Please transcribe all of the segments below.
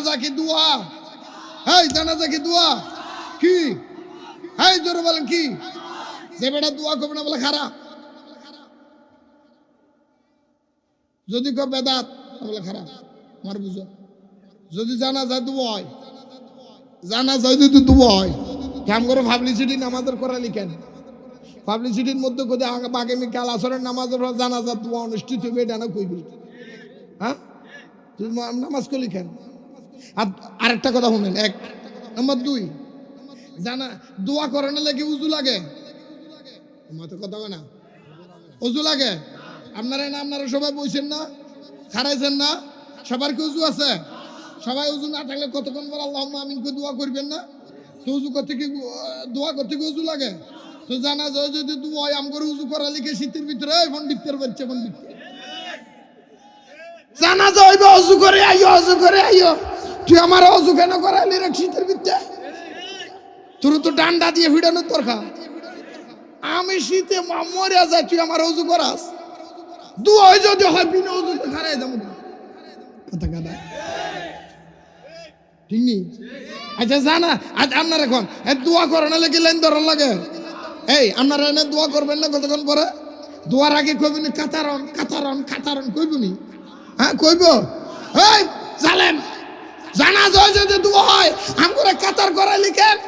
জানাজা কি দোয়া? এই জানাজা কি দোয়া? কি এই জোরে বলেন কি? যে বেটা দোয়া করবে না বলে খারাপ, যদি কেউ বেদাত বলে খারাপ। আমার বুঝো, যদি জানাজা দোয়া হয়, জানাজায় যদি দোয়া হয়, কেমন করে পাবলিসিটি নামাজের করা লিখেন? পাবলিসিটির মধ্যে কোথায় আগামীকাল আসরের নামাজের জানাজা দোয়া অনুষ্ঠিত হবে, এটা না কইবি? হ্যাঁ, নামাজ কো লিখেন। আর আরেকটা কথা শুনেন, 1 নম্বর 2, জানা দোয়া করানো লাগে উজু লাগে। মাথা কথা না, উজু লাগে। আপনারা সবাই বইছেন না, খারাইছেন না? সবার কি উজু আছে? সবাই উজু না থাকলে কতক্ষণ পর আল্লাহুম্মা আমিন করে দোয়া করবেন না? তো উজু করতে কি দোয়া করতে কি উজু লাগে? তো জানা যায় যদি দোয়া হয় আম করে উজু করা লিখে শীতের ভিতরে পণ্ডিতের বাচ্চা পণ্ডিত জানা যাইবে উজু করে আইও, উজু করে আইও। তুই আমার উজু কেন করাইলি রে শীতের ভিতরে? তোর তো ডান্ডা দিয়ে ভিড়ানো দরকার। আমি শীতে মরে যাই, তুই আমার উজু করাস? দোয়া যদি হয় বিনা উজুতে খারাই যাবো কথা কাদা, ঠিক নেই? আচ্ছা জানা আজ আপনার এখন দোয়া করানো লাগে লাইন ধরার লাগে। এই আপনারা এনে দোয়া করবেন না কতক্ষণ পরে? দোয়ার আগে কইবনি কাতারন কাতারন কাতারন কইবনি? হ্যাঁ কইব। এই জালেম, জানাজা যদি দোয়া হয় আম করে কাতার করা লিখেন।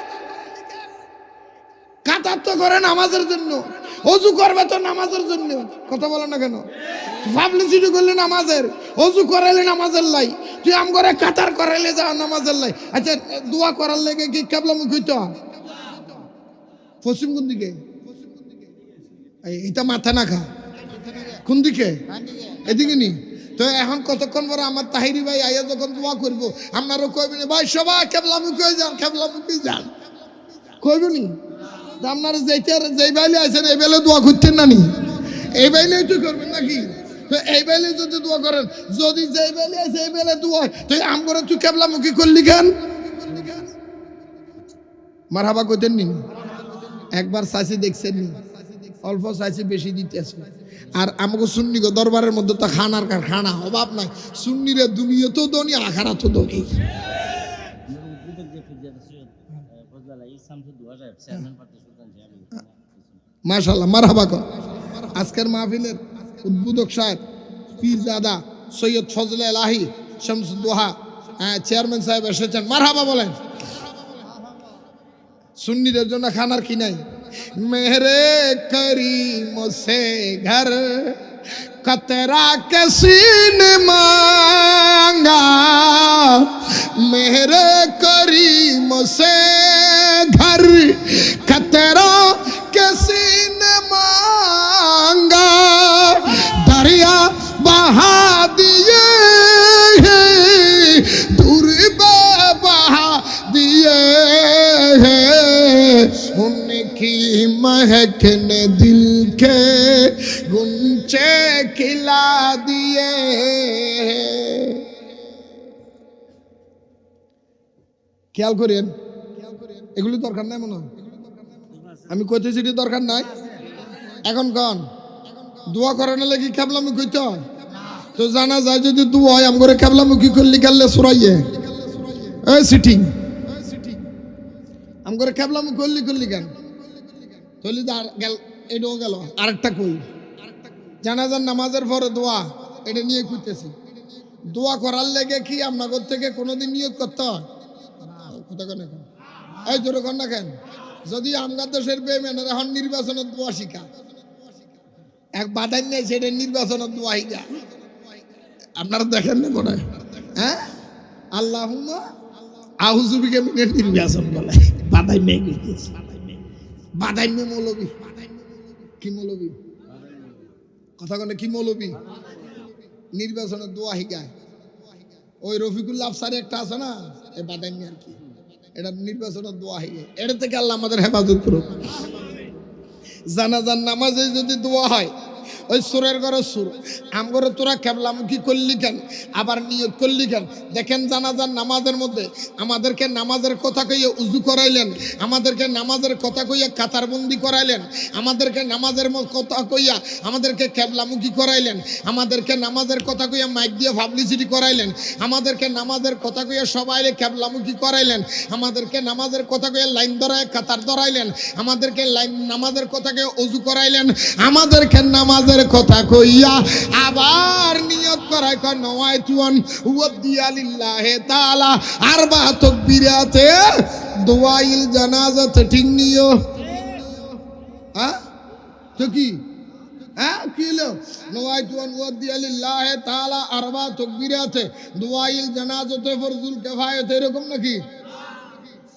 কাতার তো করে নামাজের জন্য, অজু করবে তো নামাজের জন্য। কথা বলো না কেন? পাবলিসিটি করলে নামাজের, অজু করাইলে নামাজের লাই, তুই আম করে কাতার করাইলে যা নামাজের লাই। আচ্ছা দোয়া করার লেগে কি কেবলামুখী হইতে হয়? পশ্চিম কোন দিকে? এটা মাথা না খা, কোন দিকে? এদিকে নি। তো এখন কতক্ষণ পরে আমার তাহিরি ভাই আইয়া যখন দোয়া করবো, আপনারও কইবেন ভাই সবাই কেবলামুখী হয়ে যান, কেবলামুখী যান, কইবনি? আপনারা যেই বাইলে আছেন এই বেলে দোয়া করতেন না নি? এই বাইলেই তো করবেন নাকি? তো এই বেলে যদি দোয়া করেন, যদি যেই বেলে আছে এই বেলে দোয়া হয়, তো আম করে তুই কেবলামুখী করলি কেন? মারহাবা কইতেন নি? একবার চাইছি দেখছেন নি? অল্প চাইছি বেশি দিতেছে। আর আমাকে সুন্নি দরবারের মধ্যে তো খানার খানা অভাব নাই। সুন্নিরে দুনিয়া তো দনি, আখারা তো দনি। মাশাআল্লাহ, মারহাবা কর। আজকের মাহফিলের উদ্বোধক সাহেব পীরজাদা সৈয়দ ফজলে এলাহি শামসুদ্দোহা চেয়ারম্যান সাহেব এসেছেন, মারহাবা বলেন। সুন্নিদের জন্য খানার কি নাই? মেরে করিম সে ঘর কতরা কিসনে মাঙ্গা, মেরে করিম সে ঘর কতরা কিসনে মাঙ্গা, দরিয়া বহা দিয়ে दूर बहा दिए हैं, उनकी महक ने दिल के गुंचे खिला दिए। খেয়াল করেন, এগুলি দরকার নাই মনে হয়। আমি কইতেছি দরকার নাই। এখন কন দোয়া করানো লাগি কেবলামি কইতে হয়? তো জানা যায় যদি দোয়া হয় আম করে কেবলামুখী করলি গেলে সুরাইয়ে এই সিটিং আম করে কেবলামুখী করলি কেন? তলি গেল এটাও গেল। আরেকটা কই, জানাজার নামাজের পরে দোয়া, এটা নিয়ে কইতেছি। দোয়া করার লেগে কি আপনাদের থেকে কোনোদিন নিয়োগ করতে হয়? কথা কেন এখন এই জোরে কর না কেন? যদি আমগার দেশের বেমেনেরা এখন নির্বাচনের দোয়া শিখা, এক বাধাই নেই সেটা নির্বাচনের দোয়া শিখা। আপনারা দেখেন না মনে হয়? হ্যাঁ, আল্লাহুম্মা আউযু বিকা মিনাল নির্বাচন বলে বাধাই নেই। বাধাই নেই মৌলবী। কি মৌলবী? কথা কনে কি মৌলবী? নির্বাচনের দোয়া শিখায়। ওই রফিকুল্লাহ আফসারি একটা আছে না, এই বাধাই নেই আর কি, এটা নির্বাচনের দোয়া শিখায়। এটা থেকে আল্লাহ আমাদের হেফাজত করুক। জানাজার নামাজে যদি দোয়া হয়, ওই সুরের ঘরে সুর আমগরে তোরা কেবলামুখী করলি কেন, আবার নিয়ত করলি কেন? দেখেন জানাজার নামাজের মধ্যে আমাদেরকে নামাজের কথা কইয়া উজু করাইলেন, আমাদেরকে নামাজের কথা কইয়া কাতারবন্দি করাইলেন, আমাদেরকে নামাজের কথা কইয়া আমাদেরকে কেবলামুখী করাইলেন, আমাদেরকে নামাজের কথা কইয়া মাইক দিয়ে পাবলিসিটি করাইলেন, আমাদেরকে নামাজের কথা কইয়া সবাইলে কেবলামুখী করাইলেন, আমাদেরকে নামাজের কথা কইয়া লাইন ধরায় কাতার ধরাইলেন, আমাদেরকে নামাজের কথা কইয়া অজু করাইলেন, আমাদেরকে নামাজের কথা কইয়া আবার নিয়ত করায় কয় নওয়াইতুন ওয়াদিয়া লিল্লাহি তাআলা আরবা তাকবীরাতে দুআইল জানাজাতে। ঠিক নিও হ্যাঁ তো কি হ্যাঁ কি হলো? নওয়াইতুন ওয়াদিয়া লিল্লাহি তাআলা আরবা তাকবীরাতে দুআইল জানাজাতে ফরজুল কিফায়াতে, এরকম নাকি?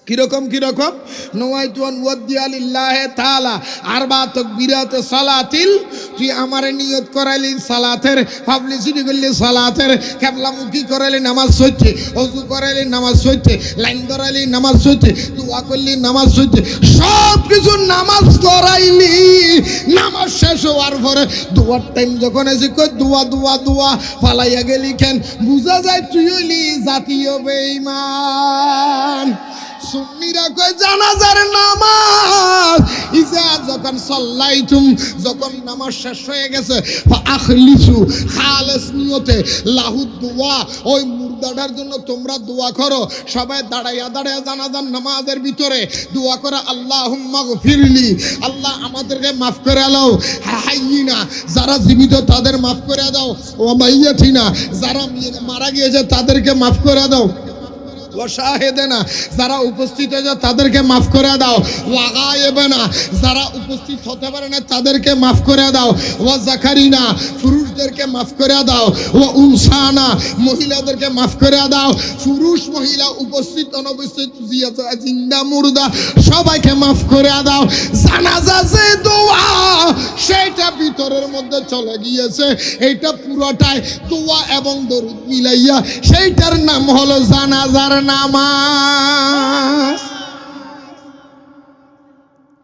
কিরকম কিরকম? নওয়াইতুন ওয়াদিয়া লিল্লাহি তাআলা আরবা তাকবীরাতে সালাতিল, তুই আমারে নিয়ত করাইলি সালাতের, পাবলিসিটি করলি সালাতের, কিবলামুখী করাইলি নামাজ হইছে, ওযু করাইলি নামাজ হইছে, লাইন ধরাইলি নামাজ হইছে, দোয়া করলি নামাজ হইছে, সব কিছু নামাজ করাইলি। নামাজ শেষ হওয়ার পরে দোয়ার টাইম যখন এসে কই দোয়া দোয়া দোয়া পালাইয়া গেলি কেন? বুঝা যায় তুই হইলি জাতীয় বেঈমান। সুন্নিরা কয় জানাজার নামাজ ইজা যখন সাল্লাইতুম, যখন নামাজ শেষ হয়ে গেছে, ফাখলিসু খালেস নিয়তে লাহু দুআ, ওই মুর্দাটার জন্য তোমরা দোয়া করো। সবাই দাঁড়াইয়া দাঁড়াইয়া জানাজার নামাজের ভিতরে দোয়া করে, আল্লাহুম্মা গফিরলি, আল্লাহ আমাদেরকে মাফ করে দাও, হাইয়িনা যারা জীবিত তাদের মাফ করে দাও, ওয়া মাইয়াতিনা যারা মারা গিয়েছে তাদেরকে মাফ করে দাও, ওয়াশাহিদানা যারা উপস্থিত হয়েছে তাদেরকে মাফ করে দাও, ওয়া গায়েবানা যারা উপস্থিত হতে পারে না তাদেরকে মাফ করে দাও, ওয়া যাকারিনা পুরুষদেরকে মাফ করে দাও, ওয়া উনসানা মহিলাদেরকে মাফ করে দাও। পুরুষ মহিলা উপস্থিত অনুপস্থিত জিন্দা মুর্দা সবাইকে মাফ করে দাও। জানাজা যে দোয়া সেটা ভিতরের মধ্যে চলে গিয়েছে, এইটা পুরোটাই দোয়া এবং দরুদ মিলাইয়া সেইটার নাম হলো জানাজার নামাজ।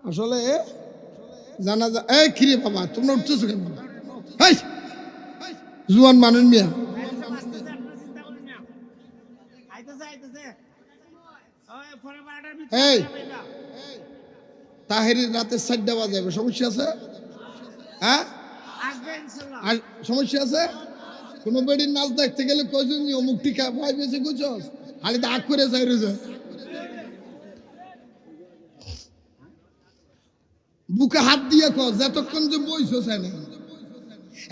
আসলে জানাজা এই খিরে বাবা তোমরা উঠতেছো কেন? জুয়ান মানুষ মিয়া এই তাহেরির রাতে 4টা বাজাবে, সমস্যা আছে? হ্যাঁ সমস্যা আছে? কোনো বেডির নাচ দেখতে গেলে কয়জন অমুক টিকা ভয় পেয়েছে কুচস খালি তো আগ করে চাই রয়েছে। বুকে হাত দিয়ে কস যতক্ষণ যে বইছো চাই না,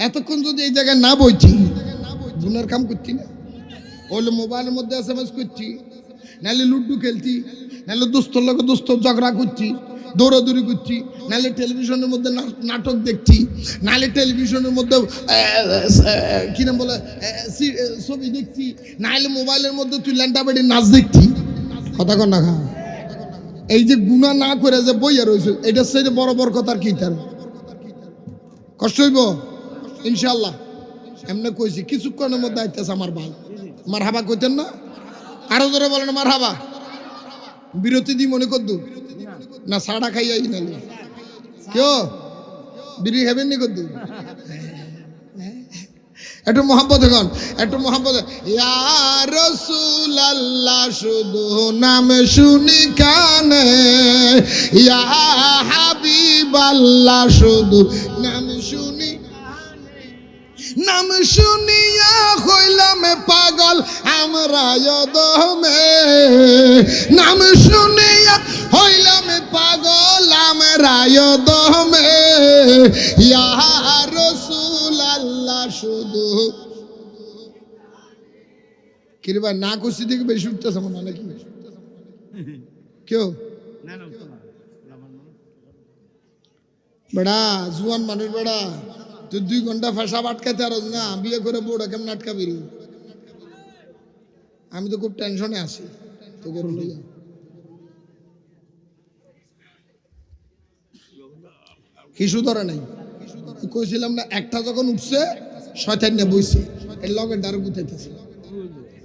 এতক্ষণ যদি এই জায়গায় না বইছি গুনার কাম করছি না, ওইলে মোবাইলের মধ্যে SMS করছি, নাহলে লুডু খেলছি, নাহলে দোস্তর লোক দোস্ত ঝগড়া করছি, দৌড়াদৌড়ি করছি, নাহলে টেলিভিশনের মধ্যে নাটক দেখছি, নাহলে টেলিভিশনের মধ্যে কি নাম বলে ছবি দেখছি, নাহলে মোবাইলের মধ্যে তুই ল্যান্ডা বেড়ি নাচ দেখছি। কথা কর না খা, এই যে গুনাহ না করে যে বইয়া রয়েছে এটার সাথে বড় বড় কথার কি তার কষ্ট হইব ইনশাল্লাহ। এমনি কইছি কিছুক্ষণের মধ্যে আইতেছে আমার ভাই, আমার হাবা কইতেন না? আরো জোরে বলেন আমার হাবা। বিরতি দি মনে করদু না সাড়া খাইয়াই নালি কেউ বিড়ি খাবেন নি করদু? একটু মোহাম্মত এখন, একটু মোহাম্মত। ইয়া রাসূলুল্লাহ শুধু নাম শুনি কানে, ইয়া হাবিবাল্লাহ শুধু নাম শুনি, নাম শুনিয়া হইলাম পাগল আমরা দমে, নাম শুনিয়া হইলাম পাগল আমরা দমে, ইয়া রাসূলুল্লাহ শুধু। কিরে ভাই না করছি দেখে বেশি উঠতেছে মনে নাকি কেউ? বেড়া জুয়ান মানুষ বেড়া, তুই 2 ঘন্টা ফেসা আটকাতে আর না বিয়ে করে বউটা কেমন আটকাবি? আমি তো খুব টেনশনে আছি তো করুন হিসু ধরে নাই। কইছিলাম না একটা যখন উঠছে শয়তান নিয়ে বইছে, এর লগে দাঁড় গুতাইতেছে,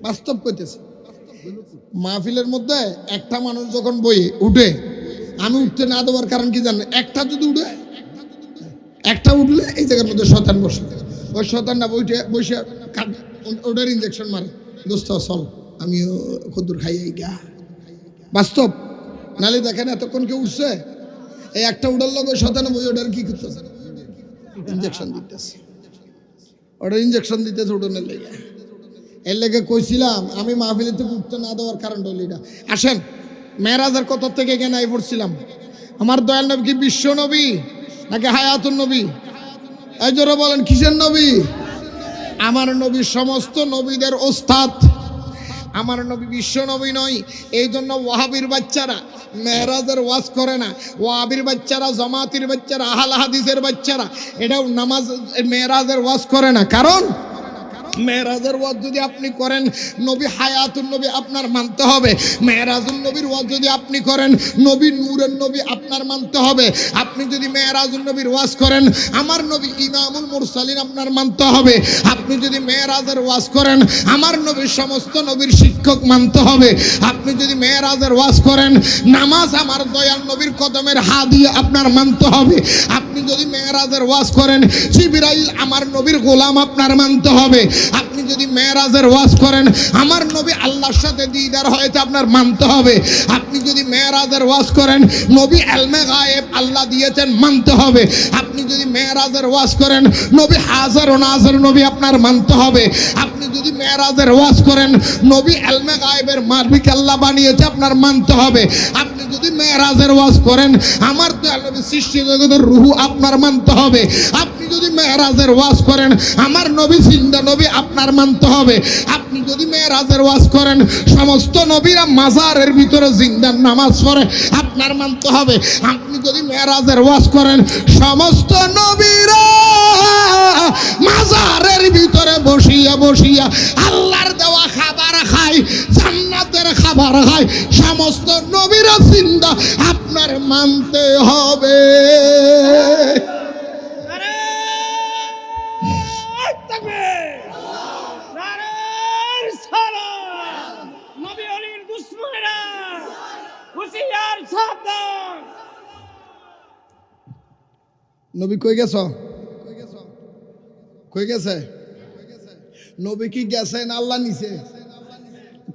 বাস্তব কইতেছে। মাহফিলের মধ্যে একটা মানুষ যখন বই উঠে, আমি উঠতে না দেওয়ার কারণ কি জানেন? একটা যদি উঠে একটা উঠলে এই জায়গার মধ্যে শয়তান বসে, ওই শয়তানটা বইটে বসে ওটার ইঞ্জেকশন মারে, দোস্ত চল আমিও কদ্দুর খাইয়াই গা। বাস্তব নালে দেখেন এতক্ষণ কেউ উঠছে, এই একটা উঠার লোক ওই শয়তান বই ওটার কি করতেছে, ইঞ্জেকশন দিতেছে, ওটার ইঞ্জেকশন দিতেছে উঠোনের লেগে। এর লেগে কইছিলাম আমি মাহফিলে থেকে উঠতে না দেওয়ার কারণ হলো এটা। আসেন মেরাজের কথা থেকে এখানে আই পড়ছিলাম। আমার দয়াল নবী কি বিশ্ব নবী নাকি হায়াতুন নবী? এই জোরে বলেন কিসের নবী? আমার নবী সমস্ত নবীদের ওস্তাদ। আমার নবী বিশ্ব নবী নয়। এই জন্য ওয়াহাবির বাচ্চারা মেহরাজের ওয়াজ করে না, ওয়াহাবির বাচ্চারা, জামাতির বাচ্চারা, আহলে হাদিসের বাচ্চারা এটাও নামাজ মেহরাজের ওয়াজ করে না। কারণ মেহরাজের ওয়াজ যদি আপনি করেন, নবী হায়াতুন নবী আপনার মানতে হবে। মেহরাজুন নবীর ওয়াজ যদি আপনি করেন, নবী নূরের নবী আপনার মানতে হবে। আপনি যদি মেহরাজুন নবীর ওয়াজ করেন, আমার নবী ইমামুল মুরসালিন আপনার মানতে হবে। আপনি যদি মেহরাজের ওয়াজ করেন, আমার নবীর সমস্ত নবীর শিক্ষক মানতে হবে। আপনি যদি মেহরাজের ওয়াজ করেন, নামাজ আমার দয়াল নবীর কদমের হাদিয়া আপনার মানতে হবে। আপনি যদি মেহরাজের ওয়াজ করেন, জিবরাইল আমার নবীর গোলাম আপনার মানতে হবে। আপনি যদি মেরাজের ওয়াজ করেন, আমার নবী আল্লাহর সাথে দিদার হয়েছে আপনার মানতে হবে। আপনি যদি মেরাজের ওয়াজ করেন, নবী ইলমে গায়েব আল্লাহ দিয়েছেন মানতে হবে। আপনি যদি মেরাজের ওয়াজ করেন, নবী হাজার ও নাজার নবী আপনার মানতে হবে। আপনি যদি মেরাজের ওয়াজ করেন, নবী ইলমে গায়েবের মালিক আল্লাহ বানিয়েছে আপনার মানতে হবে। আপনি যদি মেরাজের ওয়াজ করেন, আমার দয়াল নবী সৃষ্টি জগতের রূহ আপনার মানতে হবে। আপনি যদি মেরাজের ওয়াজ করেন, আমার নবী জিন্দা নবী আপনার মানতে হবে। আপনি যদি মেরাজের ওয়াজ করেন, সমস্ত নবীরা মাজারের ভিতরে জিন্দা নামাজ পড়ে আপনার মানতে হবে। আপনি যদি মেরাজের ওয়াজ করেন, সমস্ত নবীরা মাজারের ভিতরে বসিয়া বসিয়া আল্লাহর দেওয়া খাবার খায়, জান্নাতের খাবার খায়, সমস্ত নবীরা জিন্দা আপনার মানতে হবে। নবী কই গেছ? কই গেছে? নবী কি গেছেন আল্লাহ নিছে?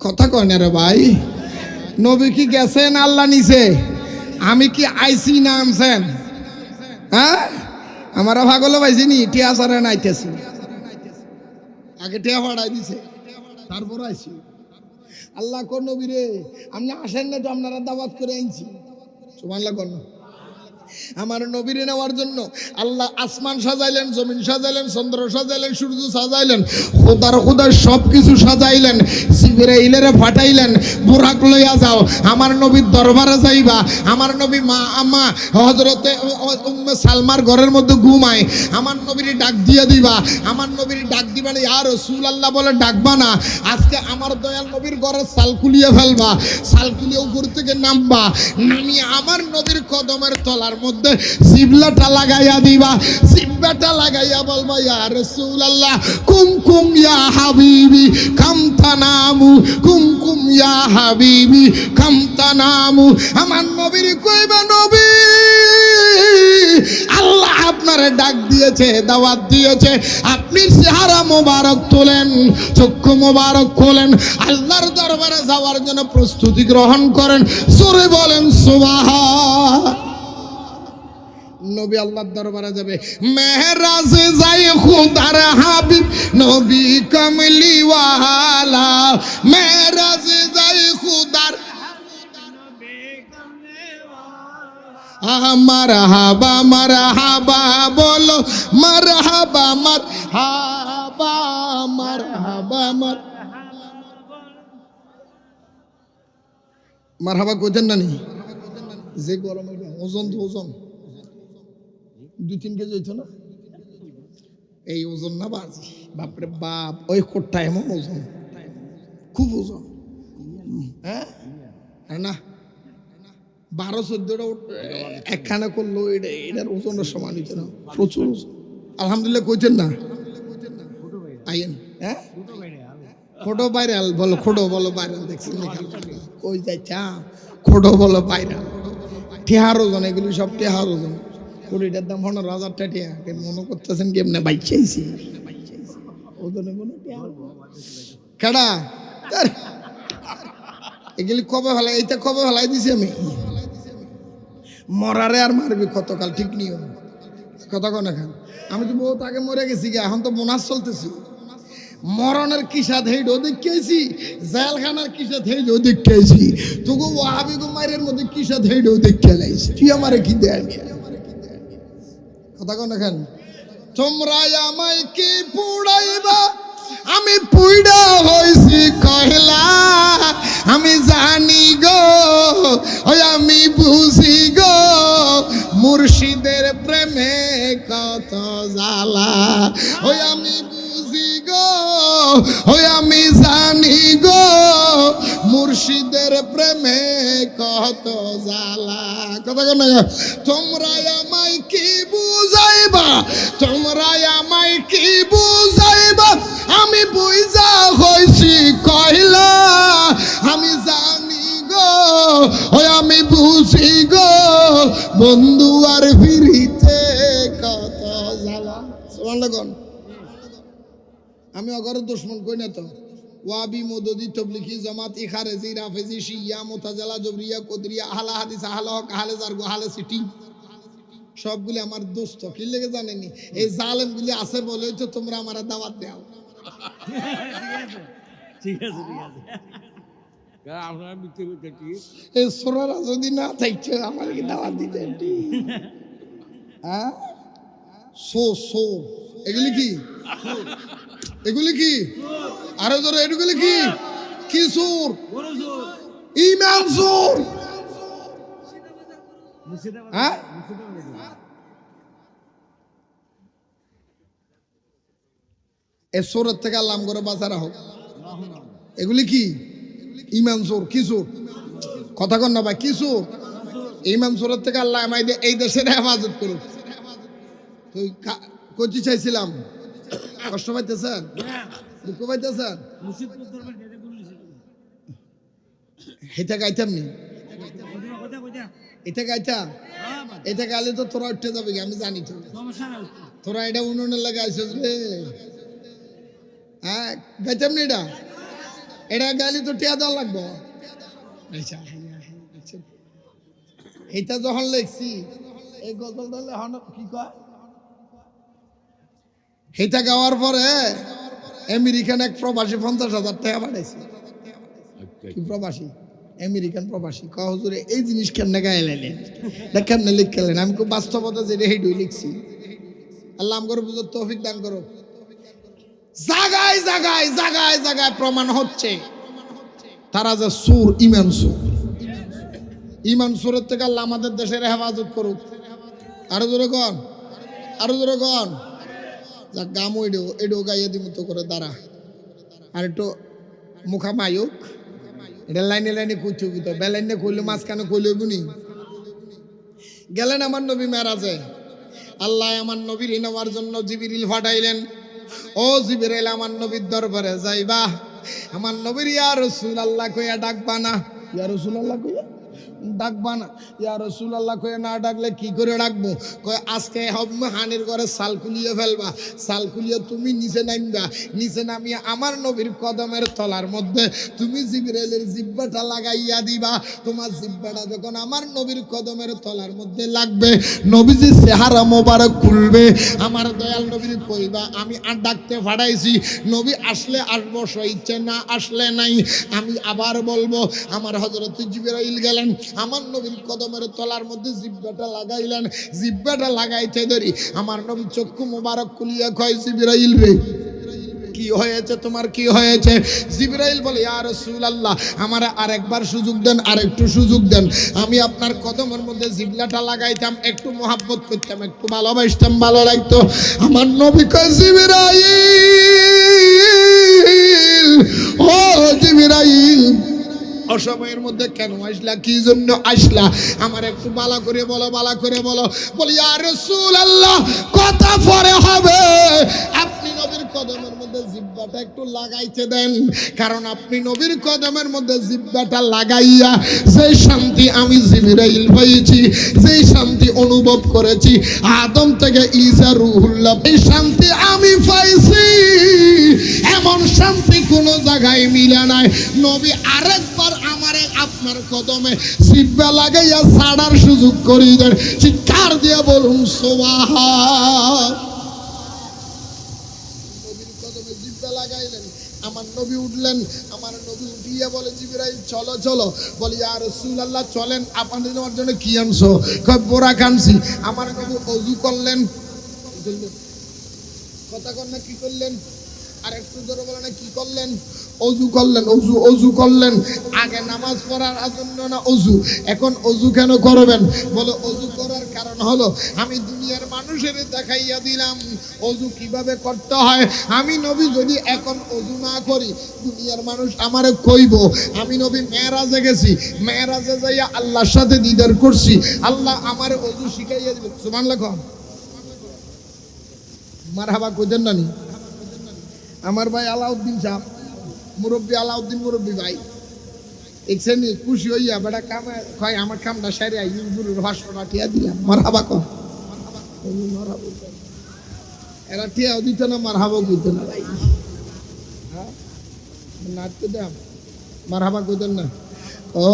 কথা কয় না রে ভাই। নবী কি গেছেন আল্লাহ নিছে? আমি কি আইসি না আনছেন? হ্যাঁ আমারা ভাগলো পাইছিনি, টিয়া সারে নাইতেছি, আগে টিয়া ফাড়াই দিছে তারপর আইছি। আল্লাহ কোন নবী রে আপনি আসেন না তো, আপনারা দাওয়াত করে আনছি। সুবহানাল্লাহ কোন আমার নবীরে নেওয়ার জন্য আল্লাহ আসমান সাজাইলেন, জমিন সাজাইলেন, চন্দ্র সাজাইলেন, সূর্য সাজাইলেন, খোদার সব কিছু সাজাইলেন। জিবরাইলের ফাটাইলেন, বুরাক লইয়া যাও, আমার নবীর দরবারে যাইবা। আমার নবী মা আমা হযরতে উম্মে সালমার ঘরের মধ্যে ঘুমায়, আমার নবীর ডাক দিয়ে দিবা। আমার নবীর ডাক দিবা না ইয়া রাসূলুল্লাহ বলে ডাকবা না। আজকে আমার দয়াল নবীর ঘরের সাল খুলিয়ে ফেলবা, সাল খুলিয়ে উপর থেকে নামবা, নামিয়ে আমার নবীর কদমের তলার মধ্যে জিবলাটা লাগাইয়া দিবা। জিবলাটা লাগাইয়া বলবা ইয়া রাসূলুল্লাহ কুমকুম ইয়া হাবিবি কাম তানামু, কুমকুম ইয়া হাবিবি কাম তানামু। আমার নবীর কইবা নবী আল্লাহ আপনারে ডাক দিয়েছে, দাওয়াত দিয়েছে, আপনি চেহারা মোবারক তোলেন, চক্ষু মোবারক খোলেন, আল্লাহর দরবারে যাওয়ার জন্য প্রস্তুতি গ্রহণ করেন। জোরে বলেন সুবহান। নবী আল্লাহর দরবারে যাবে, মেহরাজে যাই খুদার হাবিব নবী কমলিওয়ালা, মেহরাজে যাই খুদার মারহাবা মারহাবা বলো, মারহাবা মারহাবা মারহাবা মারহাবা কোজেন না নি যে গরম ওজন তো ওজন 2-3 কেজি হইতো না, এই ওজন না বাজি বাপরে বাপ, ওই কোটটা এমন ওজন, খুব ওজন। হ্যাঁ না 12-14টা একখানা করলো, এটার ওজনের সমান হইতো না, প্রচুর ওজন। আলহামদুলিল্লাহ কইতেন না আইন। হ্যাঁ খোটো ভাইরাল বলো, খোটো বলো ভাইরাল, দেখছেন কই যাইছা খোটো বলো ভাইরাল। টেহার ওজন, এগুলি সব টেহার ওজন। কুড়িটার দাম 15,000 টাকা মনে করতেছেন কি এমনি বাইক চাইছি ওজনে কোনো কেডা এগুলি কবে ফেলাই এইটা কবে ফেলাই দিছি আমি মরারে আর মারবি কতকাল ঠিক নিয়ম কথা কোন এখন আমি তো বহুত আগে মরে গেছি গে এখন তো বোনাস চলতেছি মরণের কিসা ধেইড দেখিয়েছি জেলখানার কিসা ধেইড দেখিয়েছি তোকে ওয়াহাবি গুমাইরের মধ্যে কিসা ধেইড দেখে লাইছি তুই আমারে কি দেয় কথা কোন এখন তোমরা আমায় কি পুড়াইবা আমি পুইড়া হইছি কয়লা আমি জানি গো ওই আমি বুঝি গো মুর্শিদের প্রেমে কত জ্বালা ওই আমি বুঝি গো ওই আমি জানি গো মুর্শিদের প্রেমে কত জ্বালা কথা কোন তোমরা আমায় কি বুঝাইবা তোমরা আমায় কি বুঝাইবা আমি বুঝা হইছি কয়লা আমি জানি গো ওই আমি বুঝি গো বন্ধু আর ফিরিতে কত জ্বালা সুবহানাল্লাহ আমি অগর দুশমন কই না তো ওয়াবি মদদি তবলিগি জামাত খারেজি রাফেজি শিয়া মুতাজিলা জবরিয়া কদরিয়া আহলে হাদিস আহলে হক আহলে জারগো আহলে সিটি সবগুলি আমার দোস্ত কি লেগে জানেনি এই জালেমগুলি আছে বলেই তো তোমরা আমার দাওয়াত দাও ঠিক আছে আপনারা মিথ্যে বলতে কি এই সোনারা যদি না থাকছে আমার কি দাওয়াত দিতে হ্যাঁ সো এগুলি কি এগুলি কি আরো ধরো এগুলি কি কি সুর ইমান সুর হ্যাঁ এ সুরের থেকে আল্লাহ করে বাঁচারা হোক এগুলি কি ইমান সুর কি সুর কথা কন না ভাই কি সুর ইমান সুরের থেকে আল্লাহ আমাদের এই দেশের হেফাজত করুক তুই কচি চাইছিলাম কষ্ট পাইতেছেন দুঃখ পাইতেছেন হেটা গাইতাম নি এটা গাইতা এটা গাইলে তো তোরা উঠে যাবে আমি জানি তো তোরা এটা উনুনের লাগে আইসিস রে হ্যাঁ গাইতাম নি এটা গাইলে তো টিয়া দেওয়া লাগবো এটা যখন লেখছি এই গজলটা এখন কি কয় এটা গাওয়ার পরে আমেরিকান এক প্রবাসী 50,000 টাকা পাঠাইছে কি প্রবাসী আমেরিকান প্রবাসী হুজুরে এই জিনিস কেমনে গাইলেন এটা কেমনে লিখলেন আমি খুব বাস্তবতা যেটা হেডুই লিখছি আল্লাহ আমগর বুঝার তৌফিক দান করো জায়গায় জায়গায় জায়গায় জায়গায় প্রমাণ হচ্ছে তারা যে সুর ইমান সুরের থেকে আল্লাহ আমাদের দেশের হেফাজত করুক আরো জোরে কন যা গাম এডো গাইয়ে দিমু তো করে দাঁড়া আর একটু মুখা মায়ুক এটা লাইনে লাইনে কুচু তো বেলাইনে কইলে মাঝখানে কইলে গুনি গেলেন আমার নবী মেরাজে আল্লাহ আমার নবীর নেওয়ার জন্য জিবরিল পাঠাইলেন ও জিবরিল আমার নবীর দরবারে যাইবা আমার নবীর ইয়া রাসূলুল্লাহ কইয়া ডাকবা না ইয়া রাসূলুল্লাহ কইয়া ডাকবা না ইয়া রাসূলুল্লাহ কইয়া না ডাকলে কি করে ডাকবো কয় আজকে হানির ঘরে সাল খুলিয়ে ফেলবা সাল খুলিয়ে তুমি নিচে নামবা নিচে নামিয়ে আমার নবীর কদমের তলার মধ্যে তুমি জিবরাইলের জিহ্বাটা লাগাইয়া দিবা তোমার জিহ্বাটা যখন আমার নবীর কদমের তলার মধ্যে লাগবে নবীজি চেহারা মোবারক খুলবে আমার দয়াল নবীর কইবা আমি আর ডাকতে ফাড়াইছি নবী আসলে আসবো সইচ্ছে না আসলে নাই আমি আবার বলবো আমার হযরত জিবরাইল গেলেন আমার নবীর কদমের তলার মধ্যে জিহ্বাটা লাগাইলেন জিহ্বাটা লাগাইতে ধরি আমার নবী চক্ষু মোবারক খুলিয়া কয় জিবরাইল রে কি হয়েছে তোমার কি হয়েছে জিবরাইল বলে ইয়া রাসূলুল্লাহ আমার আরেকবার সুযোগ দেন আরেকটু সুযোগ দেন আমি আপনার কদমের মধ্যে জিহ্বাটা লাগাইতাম একটু মহব্বত করতাম একটু ভালোবাসতাম ভালো লাগতো আমার নবী কয় জিবরাইল ও জিবরাইল অসময়ের মধ্যে কেন আসলা কি জন্য আসলা আমার একটু বালা করে বলো বলি ইয়া রাসূলুল্লাহ কথা পরে হবে আপনি নবীর কদমের মধ্যে মধ্যে জিহ্বাটা একটু লাগাইতে দেন, কারণ আপনি নবীর কদমের মধ্যে জিহ্বাটা লাগাইয়া যে শান্তি আমি জিবরাইল পেয়েছি, যে শান্তি অনুভব করেছি আদম থেকে ঈসা রূহুল্লাহ, এই শান্তি আমি পাইছি, এমন শান্তি কোনো জায়গায় মিলে নাই। নবী আরেকবার আমারে আপনার কদমে জিহ্বা লাগাইয়া ছাড়ার সুযোগ করি দেন, চিৎকার দিয়ে বলুন সুবহান। নবীর কদমে জিহ্বা লাগাইলেন, আমার নবী উঠলেন, আমার নবী উঠিয়ে বলে জিবরাইল চলো চলো, বলি ইয়া রাসূলুল্লাহ চলেন, আপনাদের জন্য কি আনছো? কয় বোরা কানছি। আমার নবী ওযু করলেন, কথা কন না, কি করলেন? আর একটু জোরে বলেন না, কি করলেন? অজু করলেন। অজু করলেন, আগে নামাজ পড়ার জন্য না অজু। এখন অজু কেন করবেন? বলে অজু করার কারণ হলো আমি দুনিয়ার মানুষের দেখাইয়া দিলাম অজু কিভাবে করতে হয়। আমি নবী যদি এখন অজু না করি, দুনিয়ার মানুষ আমারে কইব আমি নবী মেরাজে গেছি, মেরাজে যাইয়া আল্লাহর সাথে দিদার করছি, আল্লাহ আমারে অজু শিখাইয়া দিবেন। সুবহানাল্লাহ। মারহাবা কইতেন না নি? আমার ভাই আলাউদ্দিন সাহেব মুরব্বী, আলাউদ্দিন মুরব্বী ভাই দেখছেন, খুশি হইয়া বেটা কামে কয় আমার কামটা সারিয়া ইউজুরের 500 টাকা টিয়া দিলাম। মারহাবা কম, এরা টিয়াও দিত না, মারহাবা কইত না ভাই, হ্যাঁ নাচতে দাম, মারহাবা কইতেন না। ও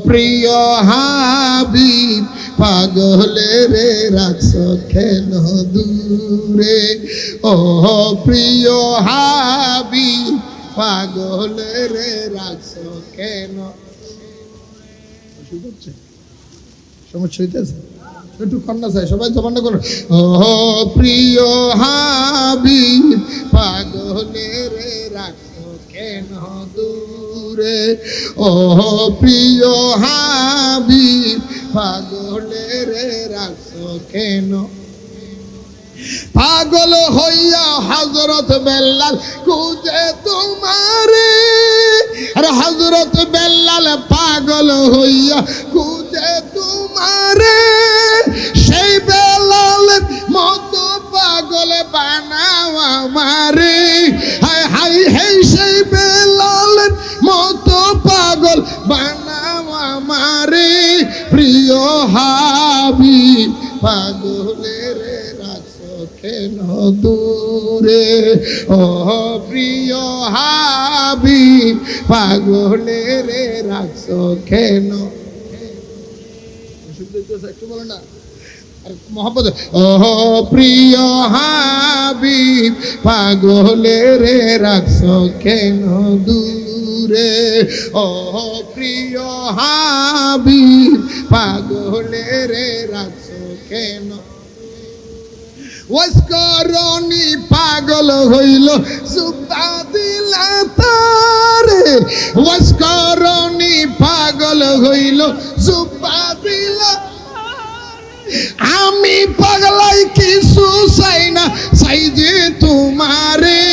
প্রিয় হাবিব পাগলে রে রাখছো কেন দূরে, ও প্রিয় হাবিব পাগলে রে রাখছো কেন। সমস্যা হইতেছে একটু কন্যা চাই, সবাই জবানটা করো। ও প্রিয় হাবিব পাগলে রে রাখছো কেন দূরে, ও প্রিয় হাবিব পাগলে রে রাখছো কেন। পাগল হইয়া হযরত বেলাল খুঁজে তোমারে, আর হযরত বেলাল পাগল হইয়া খুঁজে তোমারে, সেই বেলালের মতো পাগল বানাও আমারে, হায় হায় হায় সেই বেলালের মতো পাগল বানাও আমারে, প্রিয় হাবিব পাগলে রে রাখছো কেন দূরে, ও প্রিয় হাবিব পাগলে রে রাখছো কেন। একটু বলো না মোহাম্মদ। ও প্রিয় হাবিব পাগলে রে রাখছো কেন দূরে, ও প্রিয় হাবিব পাগলে রে রাখছো কেন। ওয়াসকরণী পাগল হইল জুব্বা দিলা তারে, ওয়াসকরণী পাগল হইল জুব্বা দিলা, আমি পাগলাই কিছু চাই না চাই যে তোমারে,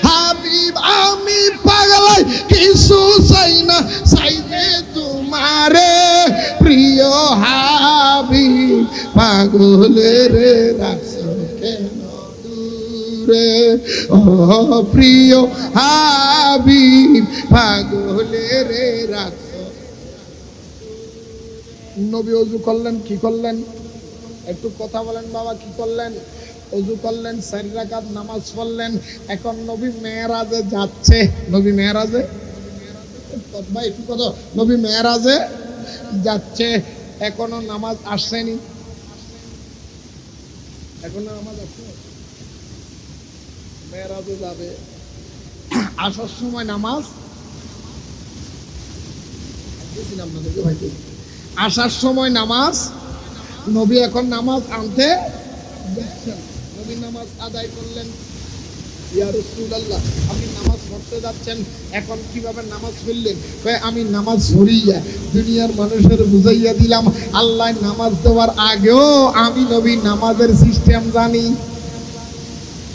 হাবিব আমি পাগলাই কিছু চাই না চাই যে তোমারে, প্রিয় হাবিব পাগলে রে রাখছো কেন দূরে, ও প্রিয় হাবিব পাগলে রে রাখছো। নবী ওযু করলেন, কি করলেন? একটু কথা বলেন বাবা, কি করলেন? ওযু করলেন, 4 রাকাত নামাজ পড়লেন। এখন নবী মেরাজে যাচ্ছে। নবী মেরাজে ভাই একটু কথা, নবী মেরাজে যাচ্ছে, এখনো নামাজ আসেনি, এখনো নামাজ আসছে, মেরাজে যাবে, আসার সময় নামাজ আসার সময় নামাজ, নবী এখন নামাজ আনতে যাচ্ছেন। নবী নামাজ আদায় করলেন। ইয়া রাসূলুল্লাহ আপনি নামাজ পড়তে যাচ্ছেন, এখন কিভাবে নামাজ পড়লেন? আমি নামাজ পড়িয়া দুনিয়ার মানুষের বুঝাইয়া দিলাম আল্লাহ নামাজ দেওয়ার আগেও আমি নবী নামাজের সিস্টেম জানি।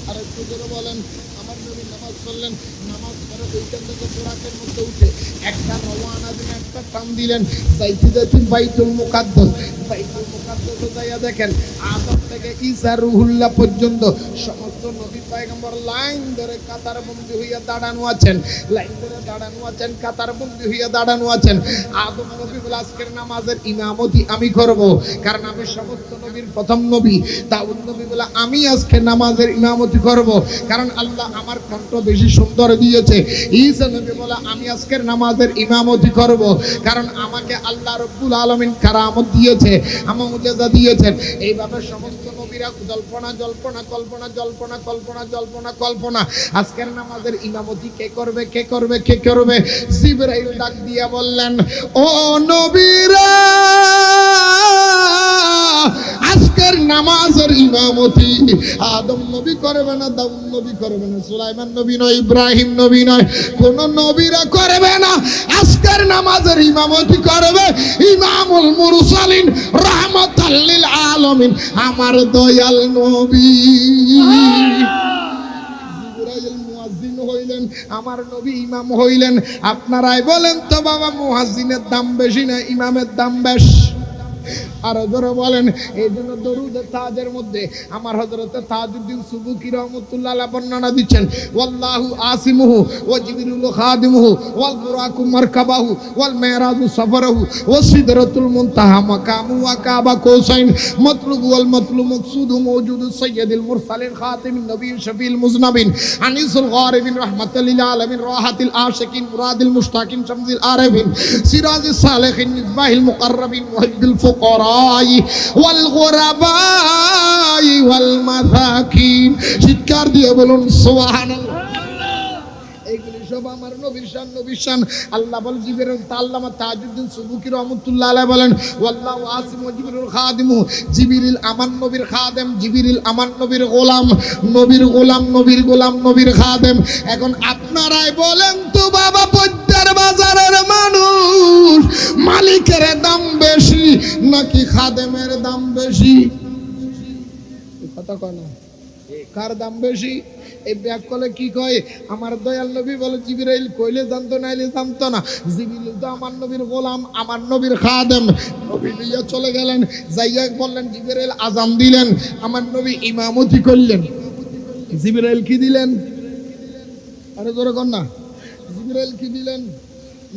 আর একটু করে বলেন, আমার নবী নামাজ পড়লেন, নামাজ পড়ে ওইখান থেকে বোরাকের মধ্যে উঠে একটা রওয়ানা দিন, একটা টান দিলেন, যাইতে যাইতে বাইতুল মুকাদ্দাস, বাইতুল মুকাদ্দাসে যাইয়া দেখেন আদম থেকে ঈসা রূহুল্লাহ পর্যন্ত সমস্ত সমস্ত নবী পয়গম্বর লাইন ধরে কাতার বন্দী হইয়া দাঁড়ানো আছেন, লাইন ধরে দাঁড়ানো আছেন, কাতার বন্দী হইয়া দাঁড়ানো আছেন। আদম নবী বলে আজকের নামাজের ইমামতি আমি করব, কারণ আমি সমস্ত নবীর প্রথম নবী। দাউদ নবী বলে আমি আজকে নামাজের ইমামতি করব, কারণ আল্লাহ আমার কণ্ঠ বেশি সুন্দর দিয়েছে। ঈসা নবী বলে আমি আজকের নামাজের ইমামতি করব, কারণ আমাকে আল্লাহ রব্বুল আলামিন কারামত দিয়েছে, আমার মুজিজা দিয়েছেন। এইভাবে সমস্ত নবীরা জল্পনা জল্পনা কল্পনা জল্পনা কল্পনা জল্পনা কল্পনা। আজকের নামাজের ইমামতি কে করবে, কে করবে, কে করবে? জিবরাইল ডাক দিয়া বললেন, ও নবীরা, আজকের নামাজের ইমামতি আদম নবী করবে না, দাউদ নবী করবে না, সুলাইমান নবী নয়, ইব্রাহিম নবী নয়, কোন নবীরা করবে না। আজকের নামাজের ইমামতি করবে ইমামুল মুরসালিন রাহমাতাল লিল আলামিন, আমার দয়াল নবী। জিবরাইল মুয়াজ্জিন হইলেন, আমার নবী ইমাম হইলেন। আপনারাই বলেন তো বাবা, মুয়াজ্জিনের দাম বেশি না ইমামের দাম বেশি? আরো জোরে বলেন। এই জন্য দরুদে তাজের মধ্যে আমার হযরতে তাজউদ্দিন সুবুকি রাহমাতুল্লাহ আলাইহি বর্ণনা দিচ্ছেন, ওয়াল্লাহু আসিমুহু ওয়া জিবরিলু খাদিমুহু ওয়াল বুরাকু মারকাবাহু ওয়াল মিরাজু সাফারহু ওয়া সিদরাতুল মুনতাহা মাকামু ওয়া কাবা কৌসাইন মাতলুবু ওয়াল মাতলুব মাকসুদু মাওজুদু সাইয়্যিদুল মুরসালিন খাতিমিন নবী শফিউল মুজনাবিন আনিসুল গারিবিন রাহমাতাল লিল আলামিন রাহাতিল আশিকিন মুরাদিল মুশতাকিন শামসিল আরিফিন সিরাজিস সালিহিন মিসবাহিল মুকাররাবিন মুহিব্বিল ফুকারা ওয়াল গুরাবাই ওয়াল মাসাকিন। চিৎকার দিয়ে বলুন সুবহানাল্লাহ। এইগুলি সব আমার নবীর শান, নবীর শান। আল্লাহ বল জিবরিল, আল্লামা তাজউদ্দিন সুবুকি রাহমাতুল্লাহ আলাইহি বলেন, ওয়াল্লাহু আসিম ওয়া জিবরিল খাদিমু, জিবরিল আমার নবীর খাদেম, জিবরিল আমার নবীর গোলাম, নবীর গোলাম, নবীর গোলাম, নবীর খাদেম। এখন আপনারাই বলেন তো বাবা, পদ্মার বাজারের মানুষ মালিকের দাম বেশি নাকি খাদেমের দাম বেশি? কথা কয় না, কার দাম বেশি? এই ব্যাগ কলে কি কয়? আমার দয়াল নবী বলে জিবরাইল কইলে জানতো, নাইলে জানতো না। জিবরিল তো আমার নবীর গোলাম, আমার নবীর খাদেম। নবী লইয়া চলে গেলেন, যাইয়া বললেন জিবরাইল আযান দিলেন, আমার নবী ইমামতি করলেন। জিবরাইল কি দিলেন? আরে জোরে কর না। জিবরাইল কি দিলেন?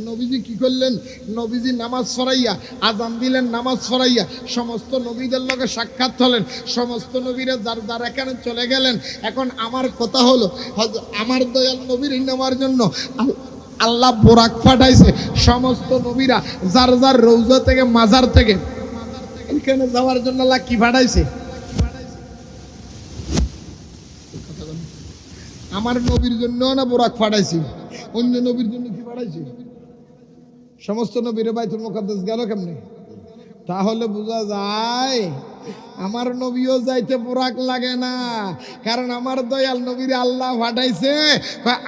নবীজি কি করলেন? নবীজি নামাজ পড়াইয়া আযান দিলেন, নামাজ পড়াইয়া সমস্ত নবীদের লগে সাক্ষাৎ হলেন। সমস্ত নবীরা যার যার এখানে চলে গেলেন। এখন আমার কথা হলো, আমার দয়াল নবীর নেওয়ার জন্য আল্লাহ বোরাক পাঠাইছে। সমস্ত নবীরা যার যার রওজা থেকে, মাজার থেকে এখানে যাওয়ার জন্য আল্লাহ কি পাঠাইছে? আমার নবীর জন্য না বোরাক পাঠাইছি? অন্য নবীর জন্য কি পাঠাইছি? সমস্ত নবীরা বাইতুল মুকাদ্দাস গেল কেমনে? তাহলে বোঝা যায় আমার নবীও যাইতে বোরাক লাগে না, কারণ আমার দয়াল নবীর আল্লাহ পাঠাইছে।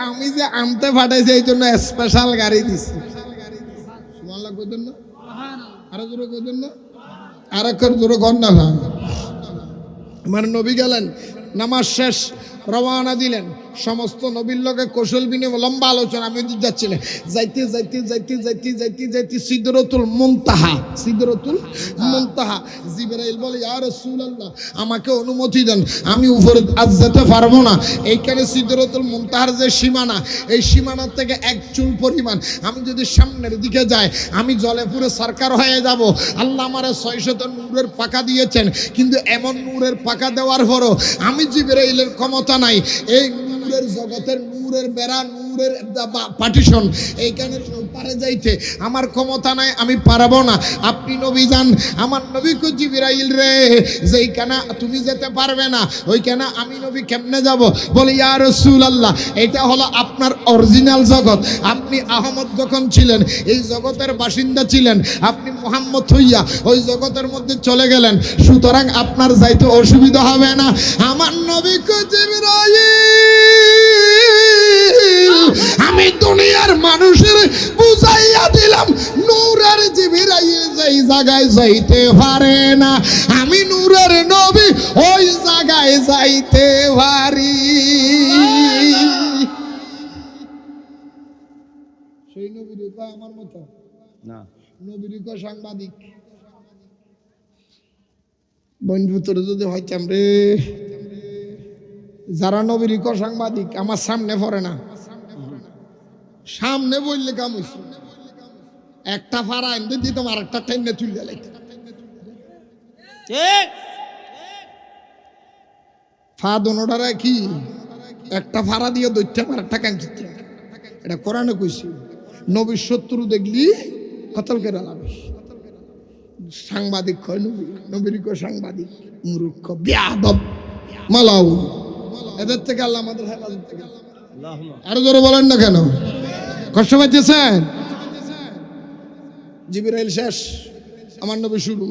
আমি যে আনতে পাঠাইছে এই জন্য স্পেশাল গাড়ি দিছি। সুবহানাল্লাহ কইতেন না? আরো জোরে কইতেন না? আর একবার জোরে কর না। আমার নবী গেলেন, নামাজ শেষ, রওনা দিলেন। সমস্ত নবীর লগে কৌশল বিনিময়, লম্বা আলোচনা। আমি যাচ্ছিলেন, যাইতে যাইতে যাইতে যাইতে যাইতে যাইতে সিদরাতুল মুনতাহা, সিদরাতুল মুনতাহা। জিবরাইল বলে, ইয়া রাসূলুল্লাহ, আমাকে অনুমতি দেন, আমি উপরে আজ যেতে পারবো না। এইখানে সিদরাতুল মুনতাহার যে সীমানা, এই সীমানার থেকে এক চুল পরিমাণ আমি যদি সামনের দিকে যাই, আমি জলে পুরো সরকার হয়ে যাব। আল্লাহ আমারে 600 নূরের পাকা দিয়েছেন, কিন্তু এমন নূরের পাকা দেওয়ার পরও আমি জিবরাইলের ক্ষমতা নাই। এই নূরের জগতের নূরের বেড়া, নূরের পার্টিশন, এইখানে পারে যাইতে আমার ক্ষমতা নাই, আমি পারবো না। আপনি নবী যান। আমার নবী কো জিবরাইল রে, যেইখানে তুমি যেতে পারবে না ওইখানে আমি নবী কেমনে যাব? বলে, ইয়া রাসূলুল্লাহ, এটা হলো আপনার অরিজিনাল জগৎ। আপনি আহমদ যখন ছিলেন এই জগতের বাসিন্দা ছিলেন, আপনি মুহাম্মদ হইয়া ওই জগতের মধ্যে চলে গেলেন, সুতরাং আপনার যাইতে অসুবিধা হবে না। আমার নবী কো জিবরাইল, আমি দুনিয়ার মানুষের বুঝাইয়া দিলাম, নূরের জিবরাইল যেই জায়গায় যাইতে পারে না, আমি নূরের নবী ওই জায়গায় যাইতে পারি। সেই নবীর কয় আমার মতো না, নবীর কয় সাংবাদিক। বন্ধুত্বরে যদি হইতাম রে, যারা নবীর সাংবাদিক আমার সামনে পড়ে না, সামনে বললে কাম হইছে, একটা ফাড়া এনে দিতাম আর একটা টেনে তুলে লাইতাম। ফা দোনোটারে কি একটা ফাড়া দিয়ে দৈত্যাম আর একটা কাঞ্চিতাম। এটা কোরআনে কইছি, নবীর শত্রু দেখলি কতল করে লাভ। সাংবাদিক কয় নবী, নবীর কয় সাংবাদিক, মূর্খ বেয়াদব মালাউ। এদের থেকে আল্লাহ আমাদের হেফাজত থেকে। আরো জোরে বলেন না কেন? কষ্ট পাইতেছেন? জিবরাইল শেষ, আমার নবী শুরু।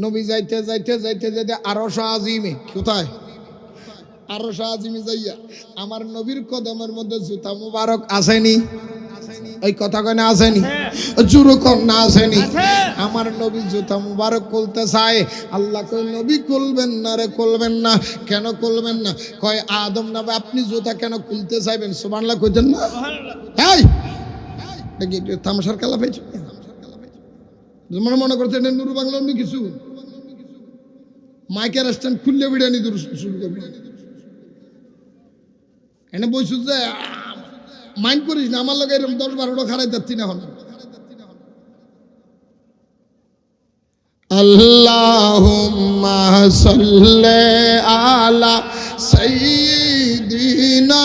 নবী যাইতে যাইতে যাইতে যাইতে আরশ আজিমে, কোথায়? আরশ আজিমে যাইয়া আমার নবীর কদমের মধ্যে জুতা মুবারক আসেনি? ওই কথা কনে আসেনি? জুরু কন্যা আসেনি? আমার নবী জুতা মুবারক খুলতে চায়, আল্লাহ কই নবী খুলবেন না রে, খুলবেন না। কেন খুলবেন না? কয় আদম নবী আপনি জুতা কেন খুলতে চাইবেন? সুবহানাল্লাহ কইতেন না? এই দেখি তামাশার খেলা পাইছো? মনে করছে এটা নুরু বাংলা অন্য কিছু, মাইকের স্ট্যান্ড খুললে বিড়ানি দূর শুরু করবে। এনে বইছু যে মাইন্ড করিস না, আমার লোক এরকম 10-12টা খারাই যাচ্ছি না। এখন আল্লাহুম্মা সাল্লি আলা সাইয়্যিদিনা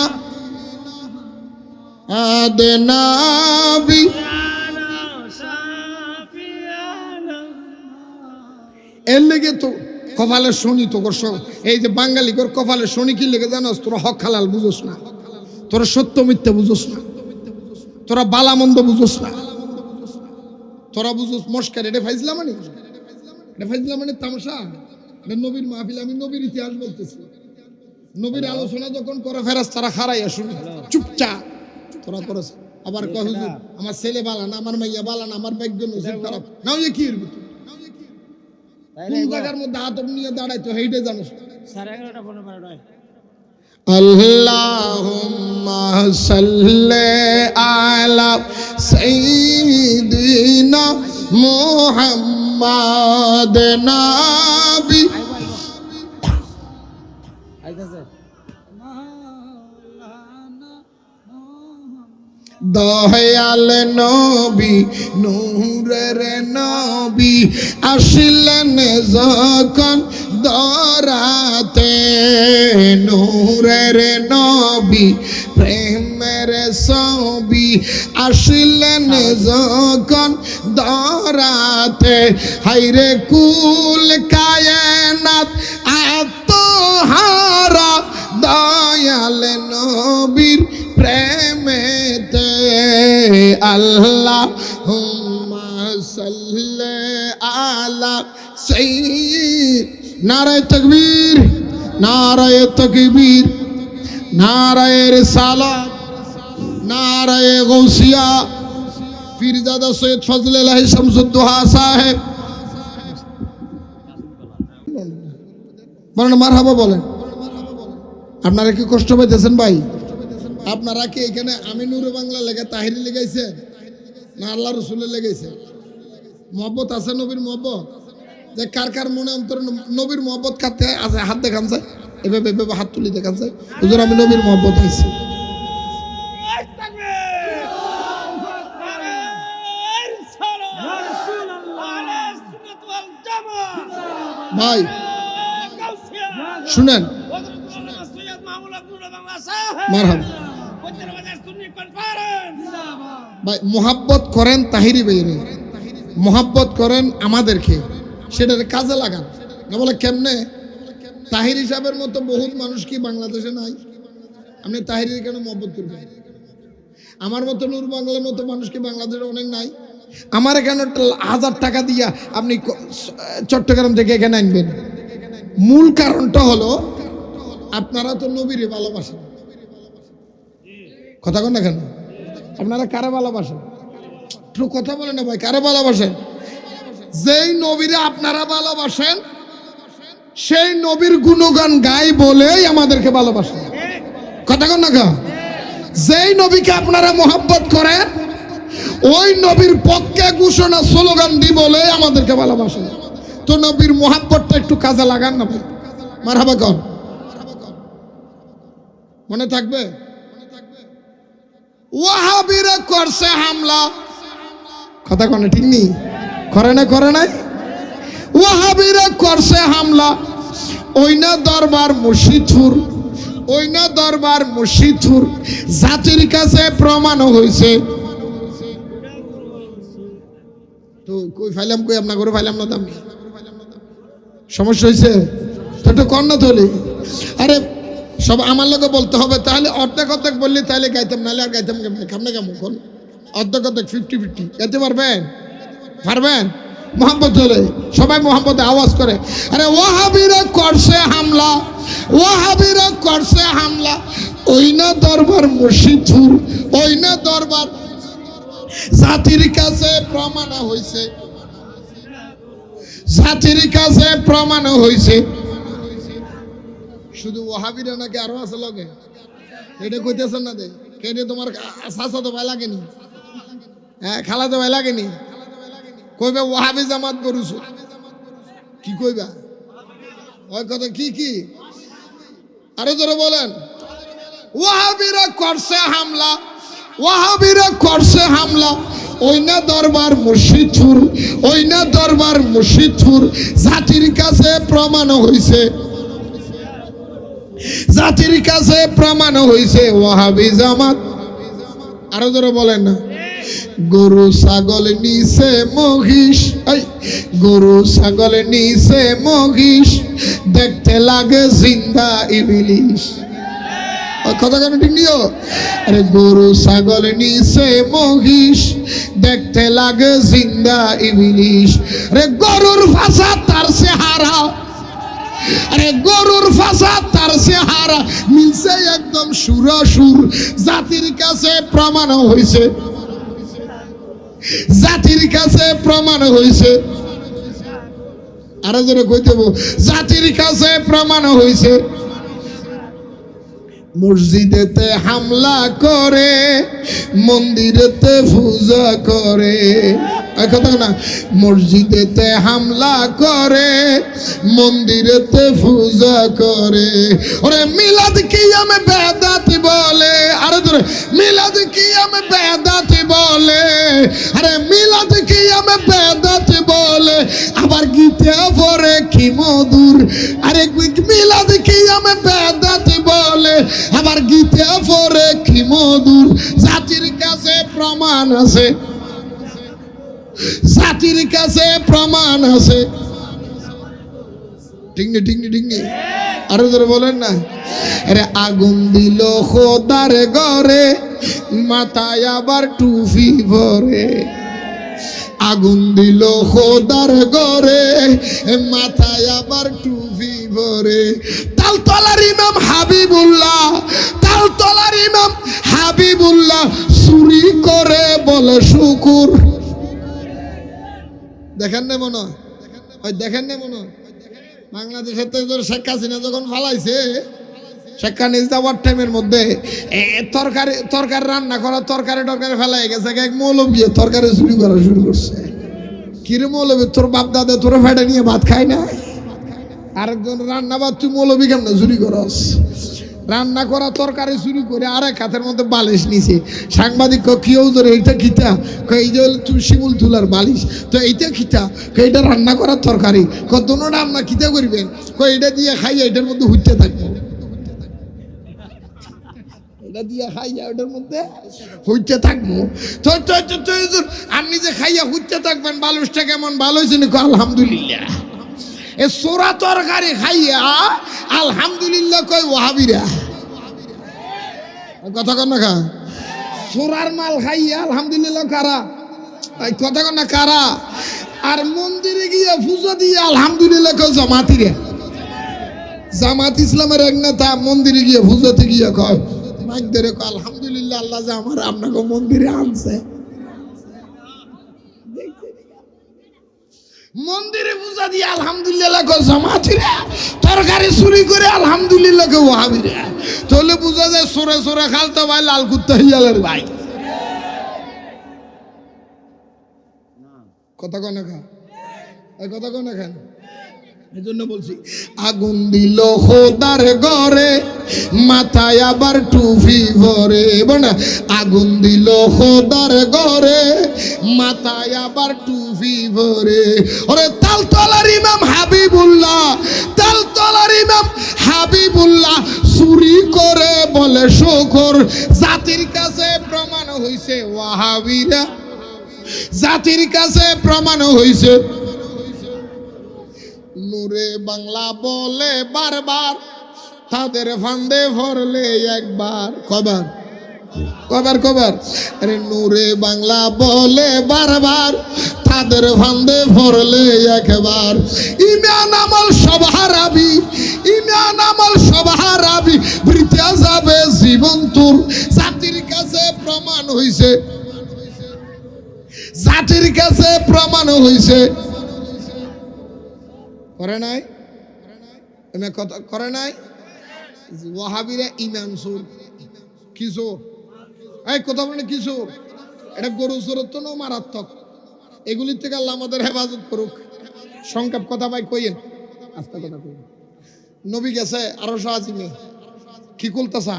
আদনাবি এর লেগে তো কপালের শনি তো করছ। এই যে বাঙালি কর কপালের শনি কি লেগে জানোস? তোরা হক হালাল বুঝোস না, তোরা সত্য মিথ্যা বুঝোস না, তোরা বালা মন্দ বুঝোস না, তোরা বুঝোস মস্কার। এটা ফাইজলাম মানে, এটা ফাইজলাম মানে তামাশা। এটা নবীর মাহফিল, আমি নবীর ইতিহাস বলতেছি। নবীর আলোচনা যখন করে ফেরেশতারা খাড়াইয়া শুনে চুপচাপ। তোরা করেছ আবার কয় হুজুর আমার ছেলে বালা না, আমার মাইয়া বালা না, আমার ভাগ্য নসিব খারাপ না। ওই কি কোন জায়গার মধ্যে হাত নিয়ে দাঁড়াইতো হেইটে জানোস? আল্লাহুম্মা সাল্লি আলা সাইয়্যিদিনা মুহাম্মাদ নাবি। দয়াল নবী নূরের নবী আসিলেন যখন দরাতে, নূরের নবী প্রেমের ছবি আসিলেন যখন দরাতে। হাইরে কুল কায়নাত আত্মহারা দয়াল নবীর প্রেমেতে। আল্লাহুম্মা সাল্লি আলা সাইয়্যিদ। নারায়ে তাকবীর, নারায়ে তাকবীর, নারায়ে রিসালাত, নারায়ে গাউসিয়া। পীরজাদা সৈয়দ ফজলুল্লাহ শামসুদ্দোহা সাহেব বলেন মারহাবা বলেন। আপনারা কি কষ্ট পাইতেছেন ভাই? আপনারা কি এখানে আমি নুরু বাংলা লেগে তাহিরি লেগাইছেন না আল্লাহ রসুলের লেগাইছেন? মহব্বত আছে নবীর মহব্বত? যে কার কার মনে অন্তর নবীর মহব্বত কাটতে আছে? হাত দেখান যায়, এভাবে এভাবে হাত তুলি দেখান যায়, হুজুর আমি নবীর মহব্বত আইছি। ভাই শুনেন, মারহাবা ভাই, মোহাব্বত করেন তাহিরি ভাইরে, মোহাব্বত করেন আমাদেরকে, সেটার কাজে লাগান না। বলে কেমনে? তাহির হিসাবের মতো বহুত মানুষ কি বাংলাদেশে নাই? আপনি তাহিরির কেন মোহাব্বত করবেন? আমার মতো নূর বাংলার মতো মানুষ কি বাংলাদেশে অনেক নাই? আমার এখানে 1000 টাকা দিয়া আপনি চট্টগ্রাম থেকে এখানে আনবেন। মূল কারণটা হলো আপনারা তো নবীরে ভালোবাসেন। কথা কন না কেন? আপনারা কারে ভালোবাসেন? একটু কথা বলেন না ভাই, কারে ভালোবাসেন? যেই নবীরে আপনারা ভালোবাসেন সেই নবীর গুণগান গাই বলেই আমাদেরকে ভালোবাসেন। কথা কন না কেন? যেই নবীকে আপনারা মোহাব্বত করেন ওই নবীর পক্ষে ঘোষণা স্লোগান দি বলে আমাদেরকে ভালোবাসেন। তো নবীর মোহাব্বতটা একটু কাজে লাগান না ভাই, মারহাবা কন। মনে থাকবে? ওয়াহাবিরা করছে হামলা, কথা কোনে ঠিক নেই? করে নাই? ওয়াহাবিরা করছে হামলা, ওই না দরবার মসজিদুর, ওই না দরবার মসজিদুর জাতির কাছে প্রমাণ হয়েছে। তো কই ফাইলাম, কই আপনার করে ফাইলাম না, দাম সমস্যা হয়েছে তো একটু কর না তোলে। আরে সব আমার লোকে বলতে হবে, তাহলে অর্ধেক অর্ধেক বললি তাহলে গাইতাম, নাহলে আর গাইতাম কেমনে কেমন অর্ধেক অর্ধেক 50-50 গাইতে পারবেন? পারবেন? মোহাম্মদ হলে সবাই মোহাম্মদে আওয়াজ করে, আরে ওয়াহাবিরা করছে হামলা, ওয়াহাবিরা করছে হামলা, ওই না দরবার মসজিদুর, ওই না দরবার জাতির কাছে প্রমাণ হয়েছে, জাতির কাছে প্রমাণ হয়েছে। শুধু ওয়াহাবিরা নাকি আরো আছে লগে? এটা কইতেছেন না দে, কেটে তোমার চাচা তো ভাই লাগেনি, হ্যাঁ খালা তো ভাই লাগেনি, কইবে ওয়াহাবি জামাত গরুছ, কি কইবা ওই কথা? কি আরো জোরে বলেন। ওয়াহাবিরা করছে হামলা, ওয়াহাবিরা করছে হামলা, ওই না দরবার মসজিদুর, ওই না দরবার মসজিদুর জাতির কাছে প্রমাণ হয়েছে, জাতির কাছে প্রমাণ হয়েছে ওয়াহাবি জামাত। আরো জোরে বলেন না। গরু ছাগল নিছে মহিষ, গরু ছাগল নিছে মহিষ, দেখতে লাগে জিন্দা ইবলিশ, কথা কেন ঠিক নিও? আরে গরু ছাগল নিছে মহিষ, দেখতে লাগে জিন্দা ইবলিশ। আরে গরুর ভাষা তার চেহারা, আরে গরুর ভাষা তার চেহারা মিলছে একদম সুরাসুর, জাতির কাছে প্রমাণ হয়েছে, জাতির কাছে প্রমাণ হয়েছে। আরো জোরে কই দেব, জাতির কাছে প্রমাণ হয়েছে। মসজিদেতে হামলা করে, মন্দিরেতে পূজা করে, কথা না, মসজিদেতে হামলা করে, মন্দিরেতে পূজা করে। ওরে মিলাদ কি আমি বেদাত বলে, আরে ধরে মিলাদ কি আমি বেদাত বলে, আরে মিলাদ কি আমি বেদাত বলে, আবার গীতে পড়ে কি মধুর। আরে মিলাদ কি আমি বেদাত বলে, আবার গীতে পড়ে কি মধুর। জাতির কাছে প্রমাণ আছে, জাতির কাছে প্রমাণ আছে, ঠিক নি ঠিক নি ঠিক নি? আরো ধরে বলেন না। আরে আগুন দিল খোদার ঘরে, মাথায় আবার টুপি ভরে, আগুন দিল খোদার ঘরে, মাথায় আবার টুপি ভরে। তালতলার ইমাম হাবিবুল্লাহ, তালতলার ইমাম হাবিবুল্লাহ চুরি করে বলে শুকুর। দেখেন না মনে হয়, দেখেন না মনে হয় বাংলাদেশের তো শেখ হাসিনা যখন ফালাইছে, শেখ হাসিনা যাওয়ার টাইমের মধ্যে তরকারি তরকারি রান্না করা, তরকারি টরকারি ফেলাই গেছে, এক মৌলবী তরকারি চুরি করা শুরু করছে। কিরে মৌলবী, তোর বাপ দাদা তোর ফেটে নিয়ে ভাত খায় না? আরেকজন রান্না বাদ, তুই মৌলবী কেমন চুরি করস? রান্না করা তরকারি চুরি করে আরেক হাতের মধ্যে বালিশ নিছে। সাংবাদিক কেউ ধরে এইটা খিতা, এই যে তুই শিমুল তুলার বালিশ, তো এইটা খিতা, এইটা রান্না করার তরকারি, কতটা আপনার খিতা করবেন, এইটা দিয়ে খাইয়া এটার মধ্যে হুইতে থাকবো, এটা দিয়ে খাইয়া ওটার মধ্যে হুইতে থাকবো। তো আপনি যে খাইয়া হুইতে থাকবেন, বালুসটা কেমন ভালো হয়েছে নাকি? আলহামদুলিল্লাহ। এ সোরা তরকারি খাইয়া আলহামদুলিল্লাহ কই ওয়াহাবিরা, কথা কন না খা। সোরার মাল খাইয়া আলহামদুলিল্লাহ কারা? কথা কন না কারা? আর মন্দিরে গিয়া পুজো দিয়ে আলহামদুলিল্লাহ কই জামাতিরা। জামাত ইসলামের এক নেতা মন্দিরে গিয়ে পুজোতে গিয়ে কয়, মাইক ধরে কয় আলহামদুলিল্লাহ আল্লাহ যে আমার আপনাকে মন্দিরে আনছে। মন্দিরে পূজা দিয়ে আলহামদুলিল্লাহ কয় জামাতিরা, তরকারি চুরি করে আলহামদুলিল্লাহ কয় ওয়াহাবিরা। তাহলে বুঝা যায় সোরে সোরে খালতো ভাই লাল কুত্তা হিয়ালের ভাই। কথা কন খা, কথা কন খান। এই জন্য বলছি আগুন দিল খোদার ঘরে মাথায় আবার টুপি ভরে বনা আগুন দিল খোদার ঘরে মাথায় আবার টুপি ভরে ওরে তালতলার ইমাম হাবিবুল্লাহ তালতলার ইমাম হাবিবুল্লাহ চুরি করে বলে শুকর জাতির কাছে প্রমাণ হইছে ওয়াহাবিরা জাতির কাছে প্রমাণ হইছে নূরে বাংলা বলে বারবার তাদের ফান্দে ভরলে একবার কবার কবার কবার আরে নূরে বাংলা বলে বারবার তাদের ফান্দে ভরলে একবার ইমান আমল সব হারাবি ইমান আমল সব হারাবি বৃথা যাবে জীবন তোর জাতির কাছে প্রমাণ হইছে জাতির কাছে প্রমাণ হইছে করে নাই কথা করে নাই ওয়াহাবিরা ইমান সুর কি সুর এই কথা বলে কি সুর এটা গরু সুরত তো মারাত্মক এগুলির থেকে আল্লাহ আমাদের হেফাজত করুক সংক্ষেপ কথা ভাই কইেন আস্তে কথা কইেন নবী গেছে আরশ আজিমে কি করতেছা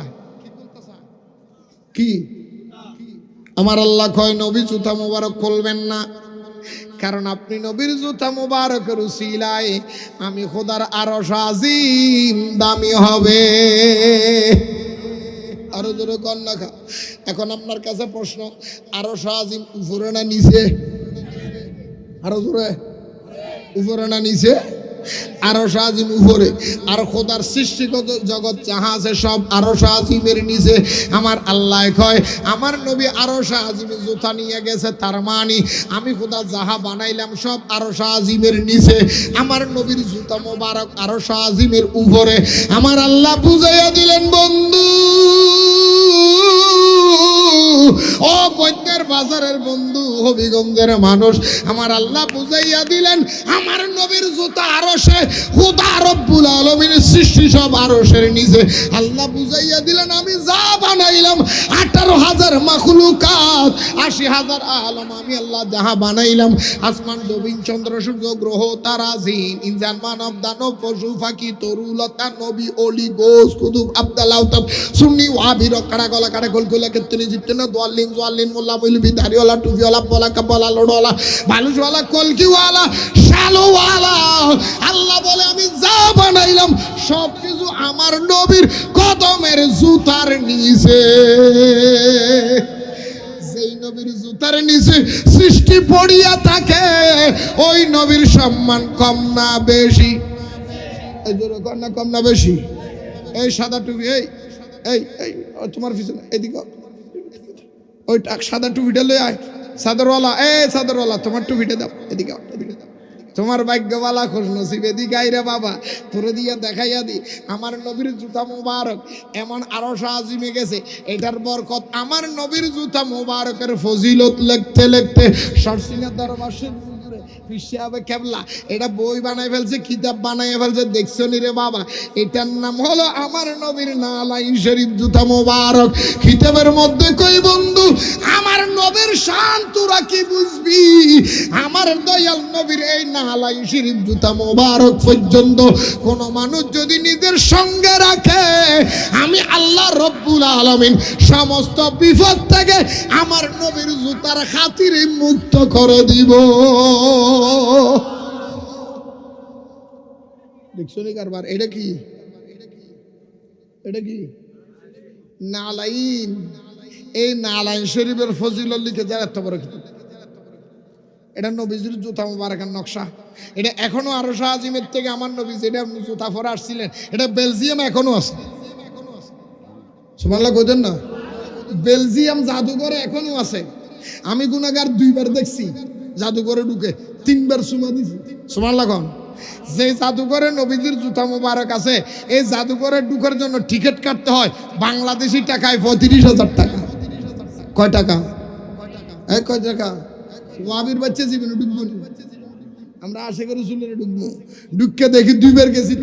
কি আমার আল্লাহ কয় নবী জুতা মোবারক খুলবেন না কারণ আপনি নবীর জুতা মোবারকের উসিলায় আমি খোদার আরশ আজিম দামি হবে আরো জোরে কন্যা খা এখন আপনার কাছে প্রশ্ন আরশ আজিম উপরে না নিচে আরো জোরে উপরে না নিচে আরশ আজিম উপরে আর খোদার সৃষ্টিগত জগৎ যাহা আছে সব আরশ আজিমের নিচে আমার আল্লাহ কয় আমার নবী আরশ আজিমে জুতা নিয়ে গেছে তার মানে আমি খোদা যাহা বানাইলাম সব আরশ আজিমের নিচে আমার নবীর জুতা মোবারক আরশ আজিমের উপরে আমার আল্লাহ বুঝাইয়া দিলেন বন্ধু ও বৈদ্যের বাজারের বন্ধু হবিগঞ্জের মানুষ আমার আল্লাহ বুঝাইয়া দিলেন আমার নবীর জুতা আরশে খোদা রব্বুল আলামিনের সৃষ্টি সব আরশের নিচে আল্লাহ বুঝাইয়া দিলেন আমি যা বানাইলাম 18,000 মাখলুকাত 80,000 আলম আমি আল্লাহ যাহা বানাইলাম আসমান জমিন চন্দ্র সূর্য গ্রহ তারা জিন ইনসান মানব দানব পশু পাখি তরুলতা নবী অলি গোস কুতুব আব্দাল্লাহ তাব সুন্নি ওয়াহাবি রকড়া গলা কাটা গোলগোলা কেতনি জিতনা দোয়ালিন জোয়ালিন মোল্লা মৌলভী দাড়িওয়ালা টুপিওয়ালা পলা কাপলা লোডওয়ালা বালুশওয়ালা কলকিওয়ালা শালোওয়ালা আল্লাহ বলে আমি যা বানাইলাম সব কিছু আমার নবীর কদমের জুতার নিচে যেই নবীর জুতার নিচে সৃষ্টি পড়িয়া থাকে ওই নবীর সম্মান কম না বেশি এই জোরে কর না কম না বেশি এই সাদা টুপি এই এই এই তোমার পিছনে এদিকে ওই সাদা টুপিটা লই আয় সাদরওয়ালা সাদরওয়ালা তোমার টুপিটা দাও এদিকে এদিকে দাও তোমার ভাগ্যওয়ালা খোঁজ নসিব এদিকে আইরে বাবা তোরে দিয়া দেখাইয়া দি আমার নবীর জুতা মোবারক এমন আরশ আজিমে গেছে এটার বরকত আমার নবীর জুতা মোবারকের ফজিলত লিখতে লিখতে সরসিনা দরবার পিসাবে কেবলা এটা বই বানাই ফেলছে কিতাব বানাই ফেলছে দেখছো নি রে বাবা এটার নাম হলো আমার নবীর নালাইন শরীফ জুতা মোবারক কিতাবের মধ্যে কই বন্ধু আমার নবীর শান তোরা কি বুঝবি আমার দয়াল নবীর এই নালাইন শরীফ জুতা মোবারক পর্যন্ত কোন মানুষ যদি নিজের সঙ্গে রাখে আমি আল্লাহ রব্বুল আলামিন সমস্ত বিপদ থেকে আমার নবীর জুতার খাতিরে মুক্ত করে দিব দেখছো নি কারবার এটা কি এটা কি নালাইন এই নালাইন শরীফের ফজিলত লিখে যায় এত বড় কিতাব এটা নবীজির জুতা মোবারকের নকশা এটা এখনো আরশ আজিমের থেকে আমার নবী যেটা জুতা পরে আসছিলেন এটা বেলজিয়াম এখনো আছে সুবহানাল্লাহ কইতেন না বেলজিয়াম জাদুঘরে এখনো আছে আমি গুনাহগার 2 বার দেখছি জাদুঘরে ঢুকে 3 বার চুমা দিছি সুবহানাল্লাহ কোন যে জাদুঘরে নবীজির জুতা মোবারক আছে এই জাদুঘরে ঢুকার জন্য টিকিট কাটতে হয় বাংলাদেশি টাকায় 35,000 টাকা কয় টাকা এই কয় টাকা ওয়াবির বাচ্চা জীবনে ঢুকবো আমরা আশা করি চুলের ঢুকবো, ঢুককে দেখি 2 বার গেছি,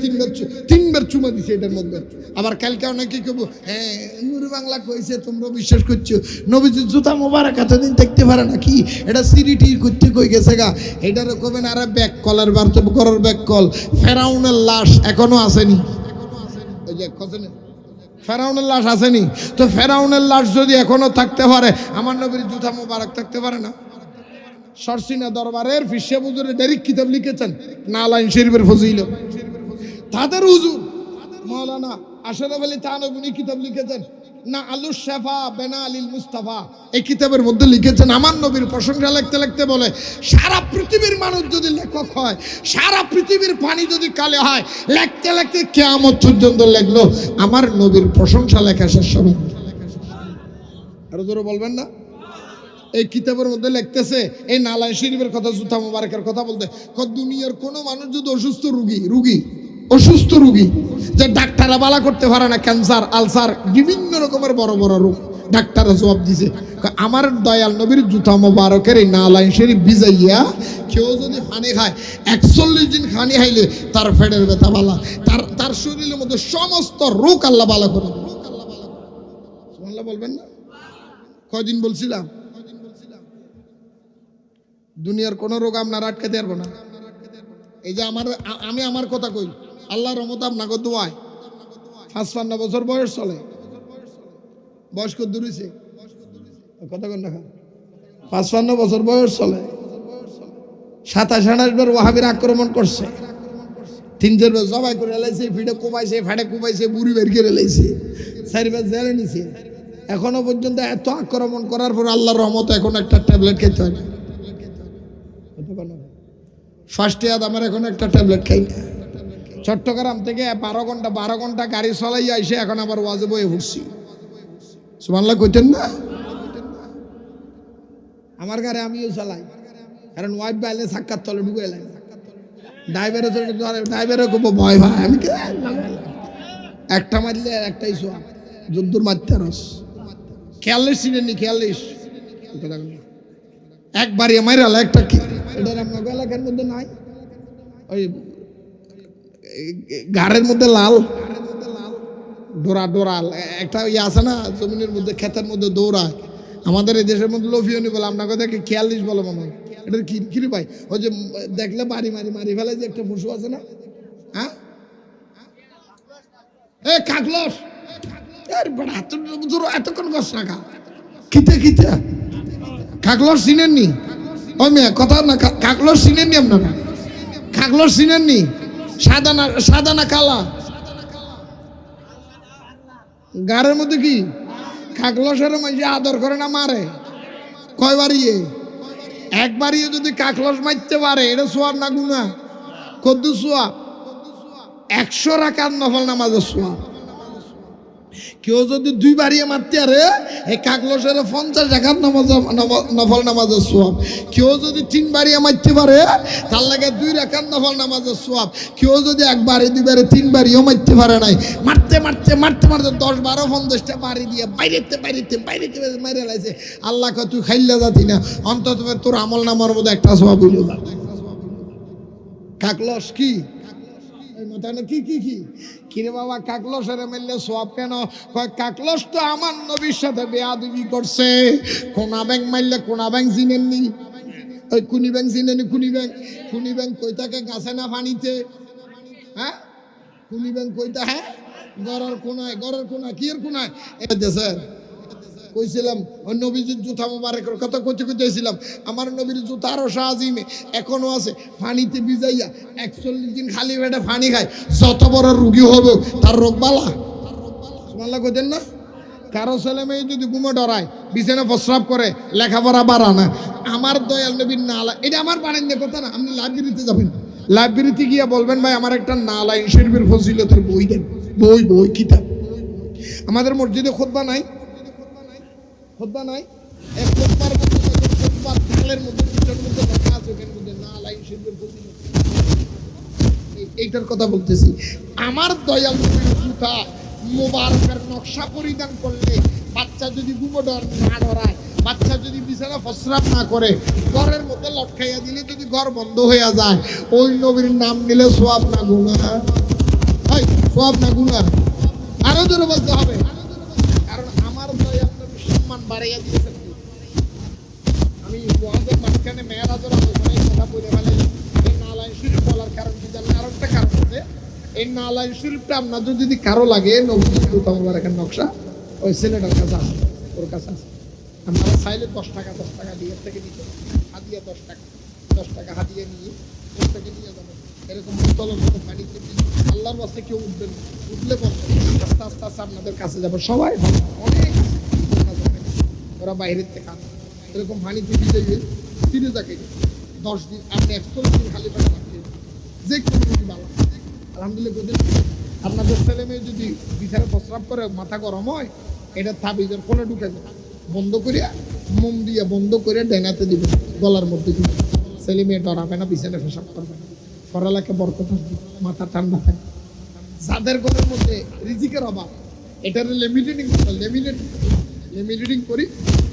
3 বার চুমা দিছি এটার মধ্যে। আবার কালকে অনেকে কেবো হ্যাঁ নুরু বাংলা কইছে, তোমরা বিশ্বাস করছো নবীজির জুতা মোবারক এতদিন দেখতে পারে না কি, এটা সিরিটি করতে কই গেছে গা, এটার কবেন আর ব্যাক কলের বার্তা করার ব্যাক কল। ফেরাউনের লাশ এখনো আসেনি, ওই যে খসেনে ফেরাউনের লাশ আসেনি, তো ফেরাউনের লাশ যদি এখনো থাকতে পারে, আমার নবীর জুতা মোবারক থাকতে পারে না? সরসিনা দরবারের ফিশে হুজুরে ডাইরেক্ট কিতাব লিখেছেন নালাইন শরীফের ফজিলত। তাদের হুজুর মাওলানা আশরাফ আলী থানভী কিতাব লিখেছেন না আলু শেফা বেনা আলিল মুস্তাফা। এই কিতাবের মধ্যে লিখেছেন আমার নবীর প্রশংসা লিখতে লিখতে বলে, সারা পৃথিবীর মানুষ যদি লেখক হয়, সারা পৃথিবীর পানি যদি কালে হয়, লিখতে লিখতে কিয়ামত পর্যন্ত লিখলো, আমার নবীর প্রশংসা লেখা শেষ হবে। আরো জোরে বলবেন না? এই কিতাবের মধ্যে লিখতেছে এই নালাইন শরীফের কথা, জুতা মোবারকের কথা বলতে, দুনিয়ার কোনো মানুষ যদি অসুস্থ অসুস্থ রুগী যে ডাক্তাররা বালা করতে পারে না, ক্যান্সার, আলসার, বিভিন্ন রকমের বড় বড় রোগ, ডাক্তাররা জবাব দিছে আমার দয়াল নবীর জুতা মোবারকের এই নালাইন শরীফ ভিজাইয়া কেউ যদি পানি খায়, 41 দিন পানি খাইলে তার পেটের ব্যথা বালা, তার শরীরের মধ্যে সমস্ত রোগ আল্লাহ বালা করে। সুবহানাল্লাহ বলবেন না? কয়দিন বলছিলাম দুনিয়ার কোন রোগ আপনারা আটকাতে পারবো না। এই যে আমি আমার কথা কই, আল্লাহর রহমত আপনাকে দোয়ায় 55 বছর বয়স চলে, বয়স কত দূর হইছে কথা কন না, 55 বছর বয়স চলে, 27-28 বার ওয়াহাবির আক্রমণ করছে, 3-4 বার জবাই করে এলাইছে, ফিডে কুপাইছে, বুড়ি বের করে এলাইছে, 4 বার জেলে নিছে। এখনো পর্যন্ত এত আক্রমণ করার পর আল্লাহর রহমত এখন একটা ট্যাবলেট খেতে হয় না। ফার্স্ট ইয়াদ আমার এখন একটা ট্যাবলেট খাই না। চট্টগ্রাম থেকে 12 ঘন্টা গাড়ি চলাই আইসে এখন আবার ওয়াজে বয়ে ঘুরছি। সুবহানাল্লাহ কইতেন না? আমার গাড়ি আমিও চালাই, কারণ ওয়াইফ বাইলে সাক্ষাৎ তলে ঢুকে এলাম, ড্রাইভারে খুব ভয় ভাই, আমি একটা মারলে একটাই সোয়া যদ্দুর মারতে রস, খেয়ালিস চিনেননি, খেয়ালিস একবারই মাইরাল একটা কি, এটা আপনার এলাকার মধ্যে নাই, ওই ঘাড়ের মধ্যে লাল ডোরা একটা ইয়ে আছে না জমিনের মধ্যে, ক্ষেতের মধ্যে দৌড়ায়, আমাদের এই দেশের মধ্যে লোফিয়নি বলে, আপনার কথাকে খেয়ালিস বলে মনে হয়। এটা কি ভাই, ওই যে দেখলে মারি ফেলে যে একটা পশু আছে না, হ্যাঁ কাকলস, এতক্ষণ কষ্ট রাখা খিতে কাকলস চিনেননি? ওই মেয়ে কথা না, কাকলস চিনেননি আপনারা? কাকলস চিনেননি? সাদা না কালা? গাড়ের মধ্যে কি কাকলসের মাঝে আদর করে না মারে? কয়বারিয়ে? একবারিয়ে যদি কাকলস মারতে পারে, এটা সোয়াব না গুনা? কদ্দু সোয়াব? 100 রাকাত নফল নামাজের সোয়াব। কেউ যদি 2 বারিয়ে মারতে আরে এই কাকলসের 50 রাকাত নফল নামাজের সোয়াব। কেউ যদি 3 বারিয়ে মারতে পারে তার লাগে 2 রাকাত নফল নামাজের সোয়াব। কেউ যদি 1 বারে 2 বারে 3 বারিও মারতে পারে নাই, মারতে 10-12-50টা বাড়ি দিয়ে বাইরেতে মেরে লাইছে, আল্লাহ কয় তুই খাইলে যাতি না, অন্তত তোর আমল নামার মধ্যে একটা সোয়াব হইল। কাকলস কি কিরে বাবা, কাকলসের মেললে সোয়াব কেন? কাকলস তো আমার নবীর সাথে বেয়াদবি করছে। কোনা ব্যাংক মারলে কোনা ব্যাংক চিনেননি? ওই কুনি ব্যাংক চিনেনি? কুনি ব্যাংক কই থাকে? গাছে না পানিতে? হ্যাঁ কুনি ব্যাংক কইতা? হ্যাঁ গড়ের কোনায় কি এর কোনায়? স্যার কইছিলাম ওই নবীজির জুতা মোবারকের কথা কইতেছিলাম, আমার নবীর জুতা আরো শাহজিমে এখনো আছে, পানিতে ভিজাইয়া 41 দিন খালি পেটে পানি খায়, যত বড় রুগী হবে তার রোগ বালা। সুবহানাল্লাহ কইতেন না? কারো ছেলে মেয়ে যদি ঘুমে ডরায়, বিছানা প্রস্রাব করে, লেখাপড়া বাড়া না, আমার দয়াল নবীর নালা, এটা আমার বানাইনের কথা না। আপনি লাইব্রেরিতে যাবেন, লাইব্রেরিতে গিয়ে বলবেন ভাই আমার একটা নালাইন শরীফের ফজিলতের বই দেন, বই কিতাব। আমাদের মসজিদে খুতবা নাই, এক খুতবার থালের মধ্যে পিঠের মধ্যে লেখা আছে, ওখানের মধ্যে নালাইন শরীফের ফজিলত। এইটার কথা বলতেছি। আমার দয়াল নবীর জুতা মোবারকের নকশা পরিধান করলে বাচ্চা যদি ঘুমো না ডরায়, বাচ্চা যদি বিছানা প্রস্রাব না করে ঘরের মধ্যে লটকাইয়া দিলে যদি ঘর বন্ধ হইয়া যায়, ওই নবীর নাম নিলে সোয়াব না গুনাহ? সোয়াব না গুনাহ? আরো জোরে বলতে হবে, কারণ আমার দয় আপনার সম্মান বাড়াইয়া দিয়েছেন। আমি ওয়াজের মাঝখানে মেয়েরাজের আলোচনায় কথা বলে ফেলে এই নালায় শরীফ বলার কারণ কি জানেন? আরো একটা কারণ আছে, এই নালায় শরীফটা আপনাদের যদি কারো লাগে, নবীর মুবারকের নকশা ওই ছেলেটার কাছে আছে, ওর কাছে আছে। আপনারা চাইলে 10 টাকা দিয়ে থেকে নিতে, হাদিয়া 10 টাকা হাদিয়া নিয়ে ওর থেকে নিয়ে যাবেন। এরকম তলের মতো পানিতে আল্লাহর বাস্তে কেউ উঠবেন, উঠলে বলবেন আস্তে আস্তে আস্তে আপনাদের কাছে যাবে সবাই। অনেক ওরা বাইরের থেকে আসে, এরকম পানিতে ভিজে গিয়ে ফিরে যাকে 10 দিন আপনি 41 দিন খালি পেটে রাখছেন, যে কোনো কিছু ভালো আলহামদুলিল্লাহ বলছেন। আপনাদের ছেলে মেয়ে যদি বিছানা প্রস্রাব করে মাথা গরম হয়, এটা তাবিজের কোণে ঢুকে যায়, বন্ধ করিয়া মোম দিয়ে বন্ধ করে ডেনাতে দিবেন, গলার মধ্যে দিবেন। ছেলে মেয়ে ডরাবে না, বিছানা পেশাব করবে না, পড়ালেখা বরকত আসবে, মাথা ঠান্ডা থাকে। যাদের ঘরের মধ্যে রিজিকের অভাব, এটার লেমিনেটিং করি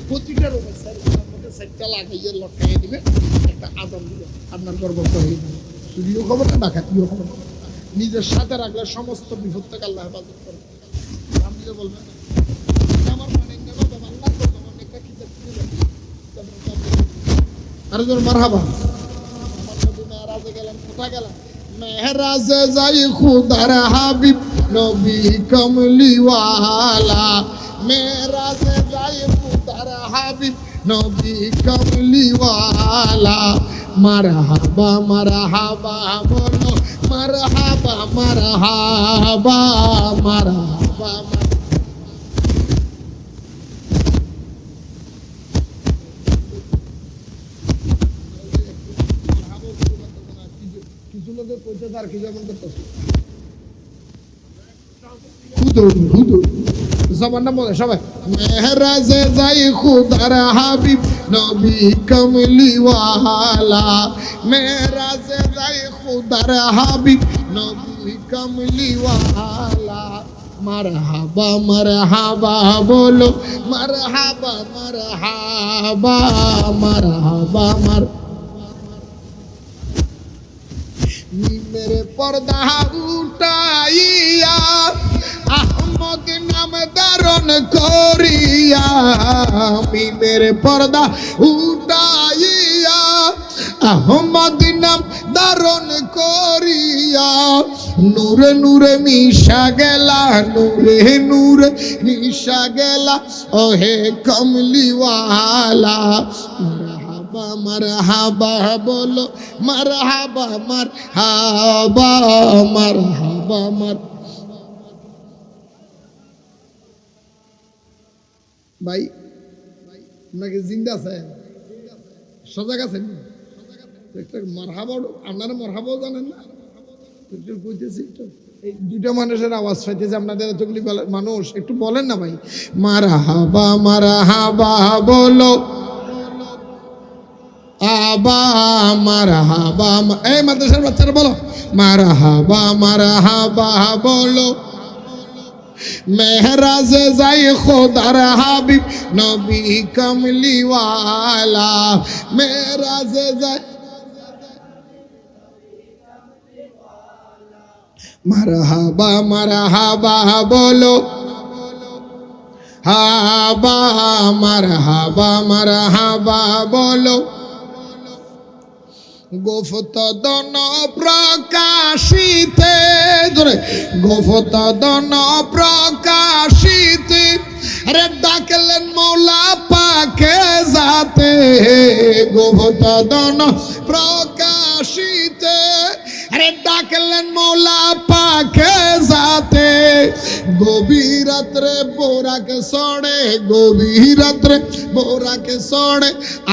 প্রতিটা রোগের মধ্যে সেটটা লাগাইয়ে লটকাইয়ে দিবে, একটা আদান দিবে, আপনার গর্বত হয়ে যাবে। চুরিও খবর না, ডাকাতিও খবর না, নিজের সাথে রাখলে সমস্ত বিপদ থেকে আল্লাহ হেফাজত করবে। রামদিলে বলবেন আমার মানে আল্লাহ করবে, অনেকটা খিদে আরো জন মারহাবা। আমার নবী মেহরাজে গেলাম, কোথায় গেলাম? মেহরাজে যাই খুদার হাবিব নবী কমলিওয়ালা, মেহরাজে যাই খুদার হাবিব নবী কমলিওয়ালা। মারহাবা মারহাবা বলো, মারহাবা মারহাবা মারহাবা। কিছু লোকের কইতে তার কি যেমন করতেছে জবানটা বলে সবাই। মেহরাজে যাই খুদার হাবিব নবী কমলিওয়ালা, মেহরাজে যাই খুদার হাবিব নবী কমলিওয়ালা। মারহাবা মারহাবা বলো, মারহাবা মারহাবা মারহাবা মার। মেরে পর্দা উঠাইয়া আহমদ নাম ধারণ করিয়া, মেরে পর্দা উঠাইয়া আহমদ নাম ধারণ করিয়া, নূরে নূরে মিশা গেলা, নূরে নূরে মিশা গেলা ওহে কমলিওয়ালা। মারহাবা বলো, মারহাবা মারহাবা মারহাবা মার। ভাই আপনাকে জিন্দা আছেন, সজাগ আছেন? মারহাবা আপনারা মারহাবাও জানেন না, একটু কইতেছি একটু। এই দুইটা মানুষের আওয়াজ পাইতেছে আপনাদের এতগুলি মানুষ, একটু বলেন না ভাই। মারহাবা মারহাবা বলো, আবা মারহাবা। এই মাদ্রাসার বাচ্চারা বলো মারহাবা মারহাবা বলো। মেহরাজে যাই খোদার হাবিব নবী কমলিওয়ালা, মেহরাজে যাই মারহাবা মারহাবা বলো, হাবা মারহাবা মারহাবা বলো। গোফতদন প্রকাশিতে, গোফতদন প্রকাশিতে রে ডাকলেন মৌলা পাকে যাতে, গোফতদন প্রকাশিতে রে ডাকলেন মৌলা পাকে যাতে। গভীর রাত্রে বোরাকে সড়ে, গভীর রাত্রে বোরাকে সড়ে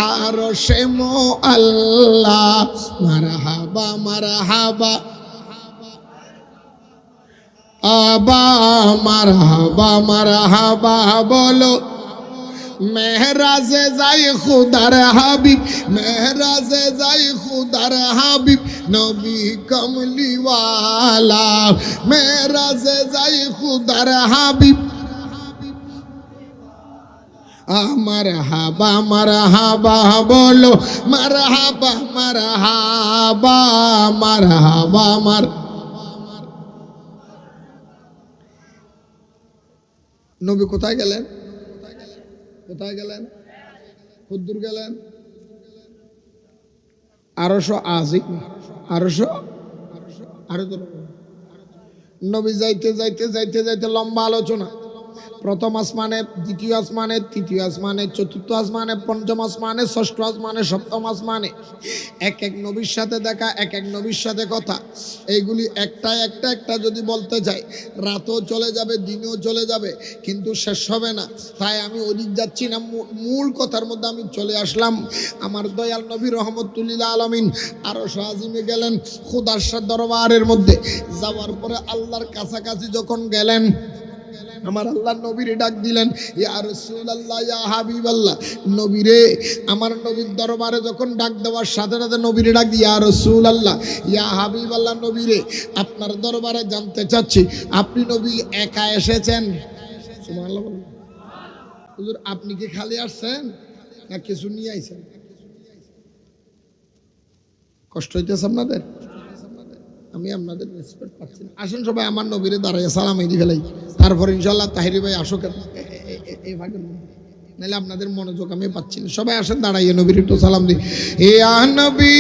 আর শেমো আল্লাহ। মারহাবা মারহাবা আবা মারহাবা মারহাবা বলো। মেহরাজে যাই খুদার হাবিব, মেহরাজে যাই খুদার হাবিব নবী কমলিওয়ালা, মেহরাজে যাই খুদার হাবিব মারহাবা মারহাবা বলো মারহাবা মারহাবা মারহাবা মার। নবী কোথায় গেলেন? কোথায় গেলেন? কদ্দুর গেলেন? আরশো আজিম, আরশো আরো তো নবী যাইতে যাইতে যাইতে যাইতে লম্বা আলোচনা। প্রথম আসমানে, দ্বিতীয় আসমানে, তৃতীয় আসমানে, চতুর্থ আসমানে, পঞ্চম আসমানে, ষষ্ঠ আসমানে, সপ্তম আসমানে এক এক নবীর সাথে দেখা, এক এক নবীর সাথে কথা। এইগুলি একটা একটা একটা যদি বলতে চাই রাতও চলে যাবে, দিনও চলে যাবে, কিন্তু শেষ হবে না। তাই আমি ওদিক যাচ্ছি না, মূল কথার মধ্যে আমি চলে আসলাম। আমার দয়াল নবী রহমতুল্লিল আলমিন আরশ আজিমে গেলেন, খুদার দরবারের মধ্যে যাওয়ার পরে আল্লাহর কাছাকাছি যখন গেলেন, আমার আল্লাহ নবীরে ডাক দিলেন, ইয়া রাসূলুল্লাহ ইয়া হাবিবাল্লাহ। নবীরে, আমার নবীর দরবারে যখন ডাক দেওয়ার সাথে সাথে নবীরে ডাক দিয়া, ইয়া রাসূলুল্লাহ ইয়া হাবিবাল্লাহ, নবীরে আপনার দরবারে জানতে চাচ্ছি আপনি নবী একা এসেছেন? সুবহানাল্লাহ বলুন। হুজুর আপনি কি খালি আসছেন না কিছু নিয়ে আইছেন? কষ্ট হইতেছে আপনাদের? আমি আপনাদের রেসপেক্ট পাচ্ছি না। আসেন সবাই আমার নবীরে দাঁড়াইয়া সালাম দিয়ে ফেলাই, তারপর ইনশাল্লাহ তাহিরি ভাই আসুক এই ভাগের মধ্যে, নাহলে আপনাদের মনোযোগ আমি পাচ্ছি না। সবাই আসেন দাঁড়াইয়া নবীর একটু সালাম দিই। ইয়া নবী